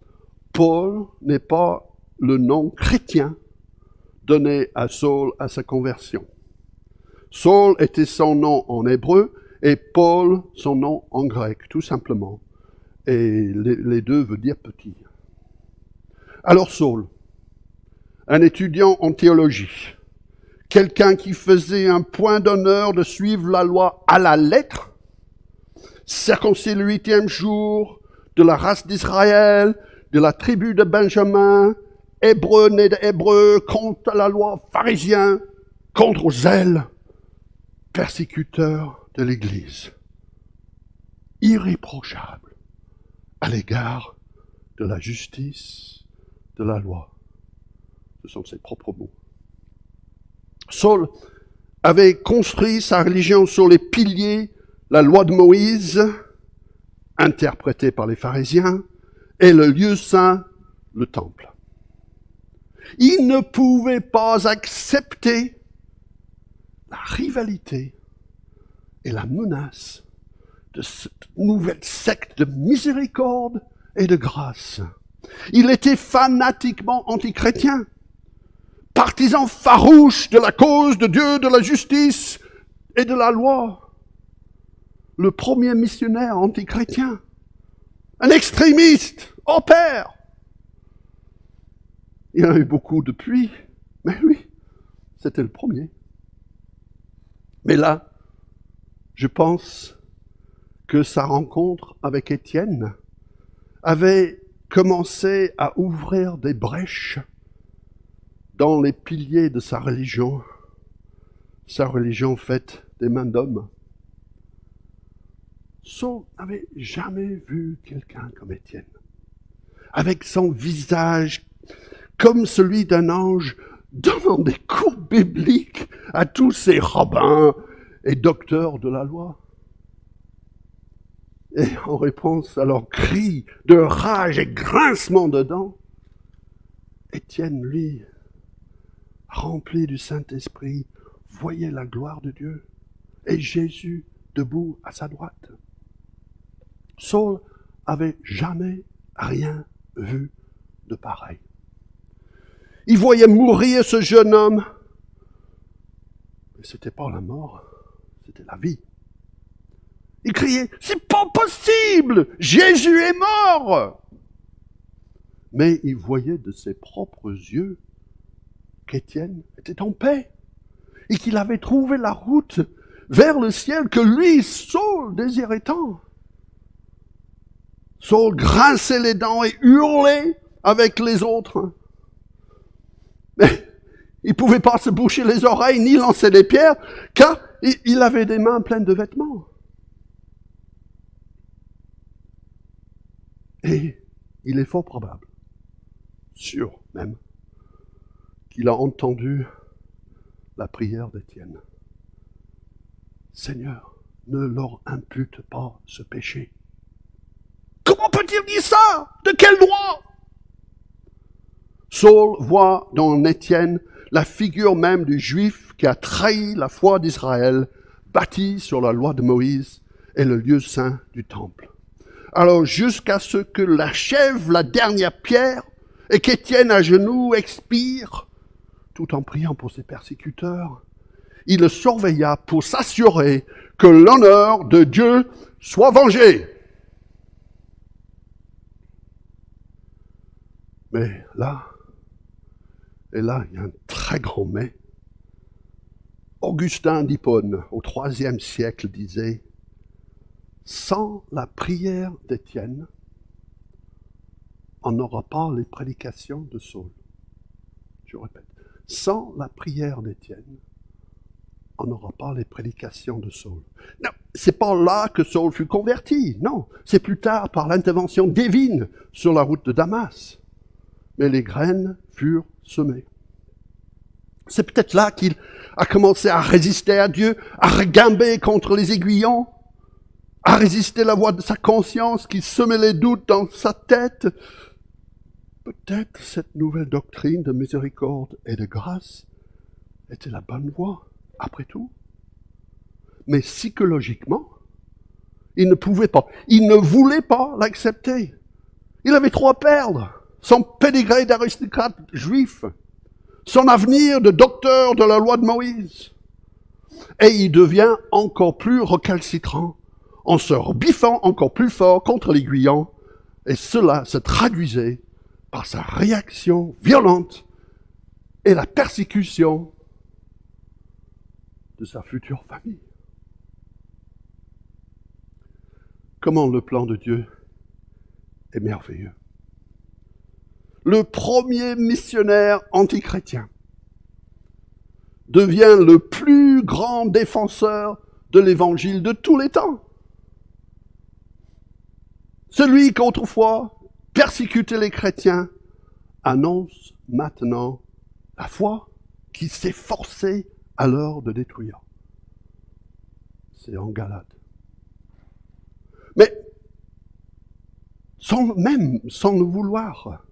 Paul n'est pas le nom chrétien donné à Saul à sa conversion. Saul était son nom en hébreu et Paul son nom en grec, tout simplement. Et les deux veulent dire petit. Alors Saul, un étudiant en théologie, quelqu'un qui faisait un point d'honneur de suivre la loi à la lettre, circoncis le 8e jour, de la race d'Israël, de la tribu de Benjamin, hébreu né d'hébreu, contre la loi, pharisien, contre zèle, persécuteur de l'Église, irréprochable à l'égard de la justice de la loi. Ce sont ses propres mots. Saul avait construit sa religion sur les piliers, la loi de Moïse, interprétée par les pharisiens, et le lieu saint, le temple. Il ne pouvait pas accepter la rivalité et la menace de cette nouvelle secte de miséricorde et de grâce. Il était fanatiquement antichrétien, partisan farouche de la cause de Dieu, de la justice et de la loi. Le premier missionnaire antichrétien, un extrémiste, hors pair. Il y en a eu beaucoup depuis, mais lui, c'était le premier. Mais là, je pense que sa rencontre avec Étienne avait commencé à ouvrir des brèches dans les piliers de sa religion faite des mains d'hommes. Saul n'avait jamais vu quelqu'un comme Étienne, avec son visage comme celui d'un ange, donnant des cours bibliques à tous ces rabbins et docteurs de la loi. Et en réponse à leurs cris de rage et grincement de dents, Étienne, lui, rempli du Saint-Esprit, voyait la gloire de Dieu et Jésus debout à sa droite. Saul avait jamais rien vu de pareil. Il voyait mourir ce jeune homme. Mais c'était pas la mort, c'était la vie. Il criait, c'est pas possible! Jésus est mort! Mais il voyait de ses propres yeux qu'Étienne était en paix et qu'il avait trouvé la route vers le ciel que lui, Saul, désirait tant. Saul grinçait les dents et hurlait avec les autres. Mais il ne pouvait pas se boucher les oreilles ni lancer des pierres, car il avait des mains pleines de vêtements. Et il est fort probable, sûr même, qu'il a entendu la prière d'Étienne. Seigneur, ne leur impute pas ce péché. Comment peut-il dire ça? De quel droit? Saul voit dans Étienne la figure même du Juif qui a trahi la foi d'Israël, bâti sur la loi de Moïse et le lieu saint du temple. Alors jusqu'à ce que l'achève la dernière pierre et qu'Étienne à genoux expire, tout en priant pour ses persécuteurs, il le surveilla pour s'assurer que l'honneur de Dieu soit vengé. Mais là, il y a un très grand mais. Augustin d'Hippone, au IIIe siècle, disait « Sans la prière d'Étienne, on n'aura pas les prédications de Saul. » Je répète, sans la prière d'Étienne, on n'aura pas les prédications de Saul. Non, c'est pas là que Saul fut converti, non, c'est plus tard par l'intervention divine sur la route de Damas. Mais les graines furent semées. C'est peut-être là qu'il a commencé à résister à Dieu, à regamber contre les aiguillons, à résister à la voix de sa conscience qui semait les doutes dans sa tête. Peut-être cette nouvelle doctrine de miséricorde et de grâce était la bonne voie, après tout. Mais psychologiquement, il ne pouvait pas, il ne voulait pas l'accepter. Il avait trop à perdre. Son pédigré d'aristocrate juif, son avenir de docteur de la loi de Moïse. Et il devient encore plus recalcitrant en se rebiffant encore plus fort contre l'aiguillon. Et cela se traduisait par sa réaction violente et la persécution de sa future famille. Comment le plan de Dieu est merveilleux. Le premier missionnaire antichrétien devient le plus grand défenseur de l'évangile de tous les temps. Celui qui autrefois persécutait les chrétiens annonce maintenant la foi qui s'efforçait alors de détruire. C'est en Galate. Mais sans le vouloir,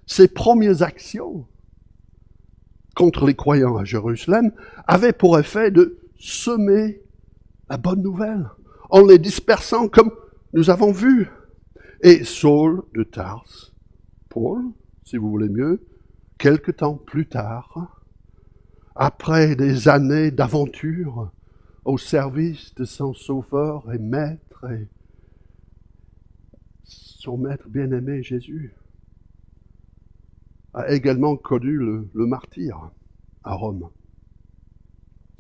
ses premières actions contre les croyants à Jérusalem avaient pour effet de semer la bonne nouvelle en les dispersant comme nous avons vu. Et Saul de Tarse, Paul, si vous voulez mieux, quelque temps plus tard, après des années d'aventure au service de son sauveur et maître, et son maître bien-aimé Jésus, a également connu le martyre à Rome.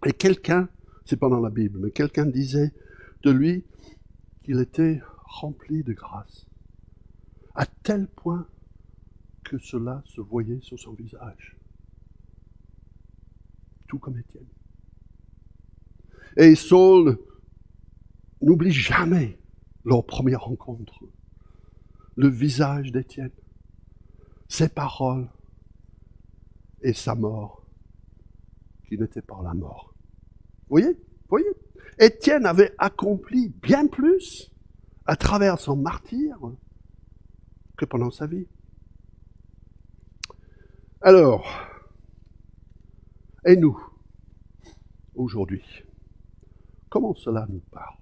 Et quelqu'un, c'est pas dans la Bible, mais quelqu'un disait de lui qu'il était rempli de grâce, à tel point que cela se voyait sur son visage, tout comme Étienne. Et Saul n'oublie jamais leur première rencontre, le visage d'Étienne, ses paroles et sa mort, qui n'était pas la mort. Voyez, Étienne avait accompli bien plus à travers son martyre que pendant sa vie. Alors, et nous, aujourd'hui, comment cela nous parle?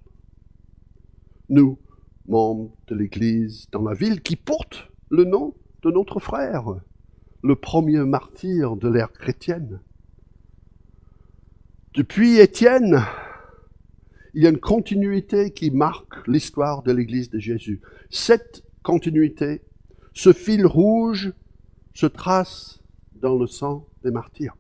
Nous, membres de l'Église dans la ville qui porte le nom de notre frère, le premier martyr de l'ère chrétienne. Depuis Étienne, il y a une continuité qui marque l'histoire de l'Église de Jésus. Cette continuité, ce fil rouge, se trace dans le sang des martyrs.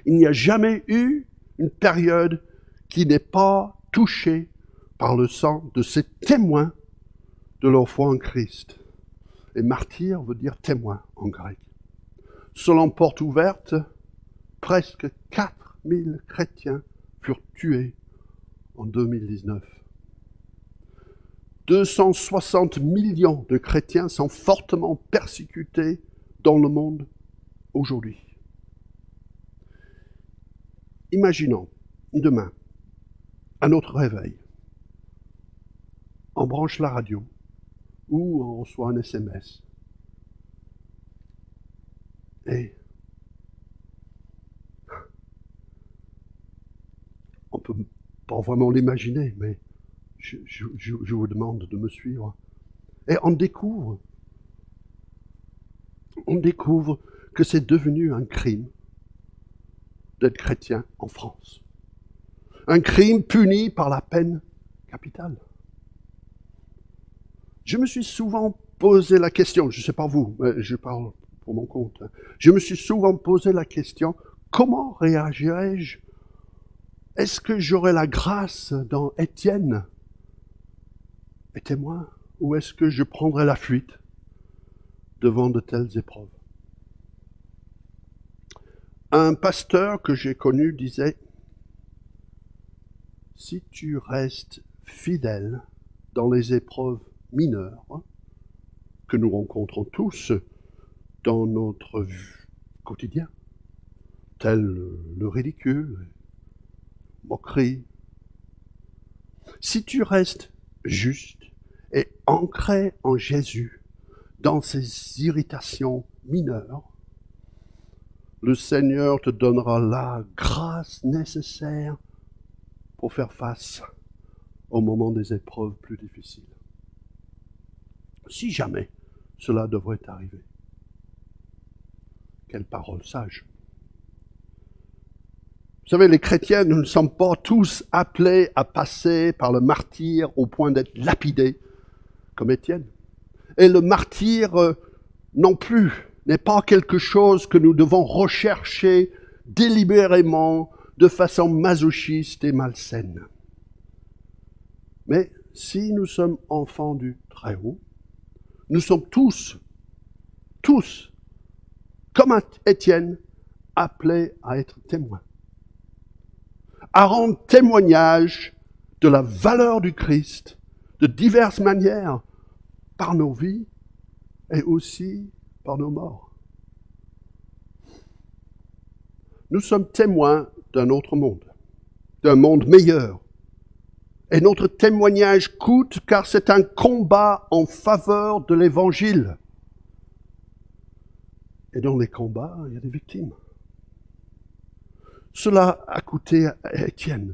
Il n'y a jamais eu une période qui n'est pas touchée par le sang de ces témoins de leur foi en Christ. Et martyr veut dire témoin en grec. Selon Porte Ouverte, presque 4000 chrétiens furent tués en 2019. 260 millions de chrétiens sont fortement persécutés dans le monde aujourd'hui. Imaginons, demain, à notre réveil, on branche la radio ou on reçoit un SMS. Et on ne peut pas vraiment l'imaginer, mais je vous demande de me suivre. Et on découvre que c'est devenu un crime d'être chrétien en France. Un crime puni par la peine capitale. Je me suis souvent posé la question, je ne sais pas vous, mais je parle pour mon compte, je me suis souvent posé la question, comment réagirais-je? Est-ce que j'aurais la grâce dans Étienne et témoin, ou est-ce que je prendrais la fuite devant de telles épreuves? Un pasteur que j'ai connu disait, si tu restes fidèle dans les épreuves mineures que nous rencontrons tous dans notre quotidien, tel le ridicule, moquerie, si tu restes juste et ancré en Jésus dans ces irritations mineures, le Seigneur te donnera la grâce nécessaire pour faire face au moment des épreuves plus difficiles. Si jamais cela devrait arriver. Quelle parole sage. Vous savez, les chrétiens, nous ne sommes pas tous appelés à passer par le martyre au point d'être lapidés, comme Étienne. Et le martyre non plus n'est pas quelque chose que nous devons rechercher délibérément, de façon masochiste et malsaine. Mais si nous sommes enfants du Très-Haut, nous sommes tous, comme Étienne, appelés à être témoins, à rendre témoignage de la valeur du Christ de diverses manières, par nos vies et aussi par nos morts. Nous sommes témoins d'un autre monde, d'un monde meilleur. Et notre témoignage coûte car c'est un combat en faveur de l'Évangile. Et dans les combats, il y a des victimes. Cela a coûté à Étienne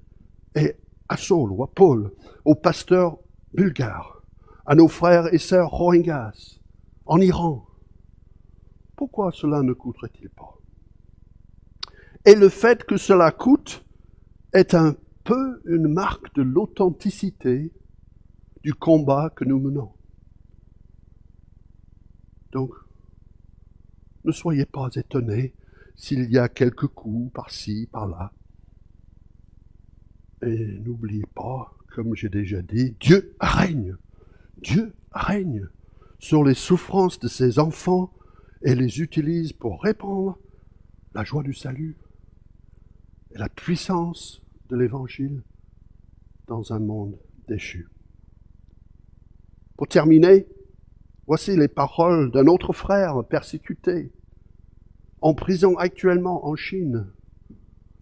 et à Saul ou à Paul, aux pasteurs bulgares, à nos frères et sœurs Rohingyas, en Iran. Pourquoi cela ne coûterait-il pas? Et le fait que cela coûte est un peu une marque de l'authenticité du combat que nous menons. Donc, ne soyez pas étonnés s'il y a quelques coups par-ci, par-là. Et n'oubliez pas, comme j'ai déjà dit, Dieu règne sur les souffrances de ses enfants et les utilise pour répandre la joie du salut et la puissance de l'Évangile dans un monde déchu. Pour terminer, voici les paroles d'un autre frère persécuté, en prison actuellement en Chine,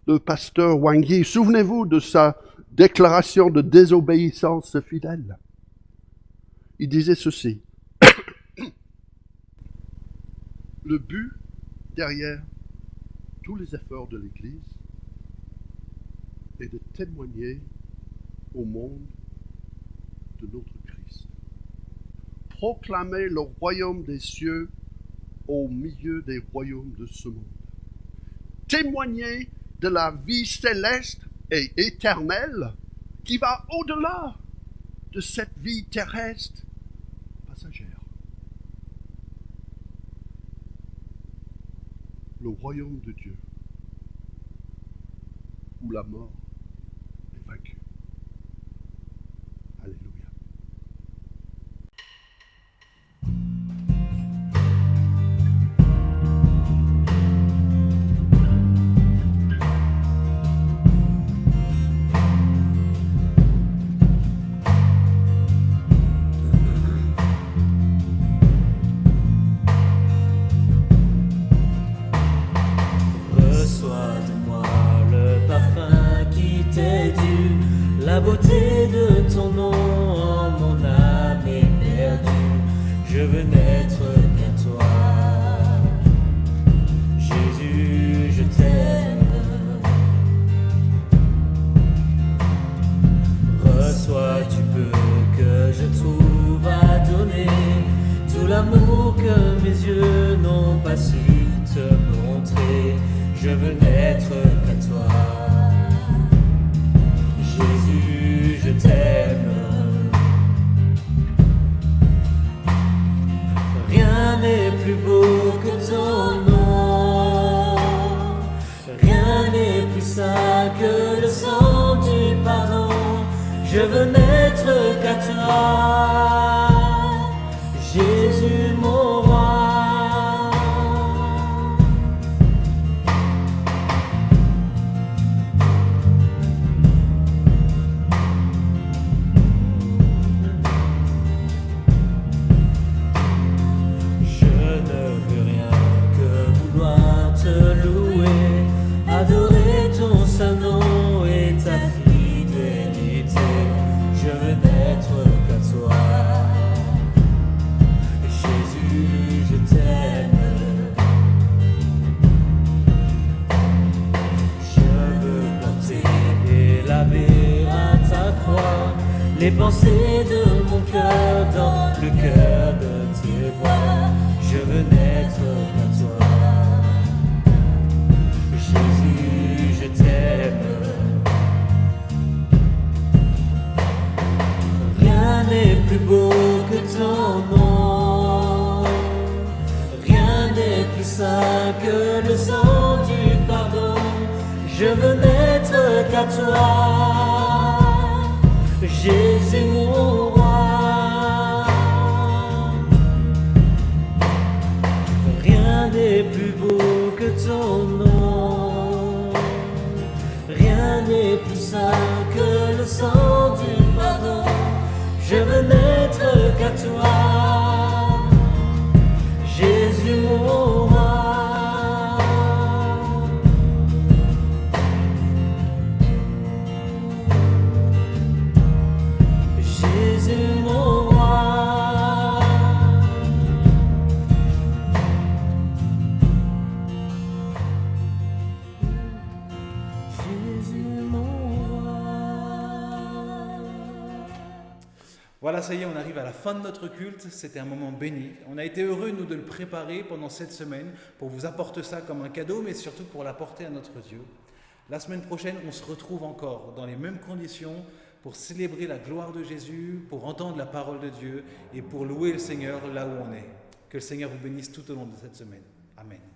le pasteur Wang Yi. Souvenez-vous de sa déclaration de désobéissance fidèle. Il disait ceci: le but derrière tous les efforts de l'Église est de témoigner au monde de notre Christ. Proclamer le royaume des cieux au milieu des royaumes de ce monde. Témoigner de la vie céleste et éternelle qui va au-delà de cette vie terrestre passagère. Le royaume de Dieu, où la mort est vaincue. Alléluia. Reçois de moi le parfum qui t'est dû, la beauté de ton nom en mon âme est perdue. Je veux n'être qu'à toi. Jésus, je t'aime. Reçois du peu que je trouve à donner, tout l'amour que mes yeux n'ont pas su te montrer. Je veux n'être qu'à toi. Jésus, je t'aime. Rien n'est plus beau que ton nom. Rien n'est plus saint que le sang du pardon. Je veux n'être qu'à toi. Jésus, mon roi. Adorer ton saint nom et ta fidélité. Je veux n'être qu'à toi. Jésus, je t'aime. Je veux porter et laver à ta croix les pensées de mon cœur dans le cœur de tes voix. Je veux n'être qu'à toi. Je veux n'être qu'à toi, Jésus mon roi. Rien n'est plus beau que ton nom, rien n'est plus saint que le sang du pardon. Je veux n'être qu'à toi, Jésus mon roi. Jésus mon roi. Jésus mon roi. Voilà, ça y est, on arrive à la fin de notre culte. C'était un moment béni. On a été heureux, nous, de le préparer pendant cette semaine pour vous apporter ça comme un cadeau, mais surtout pour l'apporter à notre Dieu. La semaine prochaine, on se retrouve encore dans les mêmes conditions pour célébrer la gloire de Jésus, pour entendre la parole de Dieu et pour louer le Seigneur là où on est. Que le Seigneur vous bénisse tout au long de cette semaine. Amen.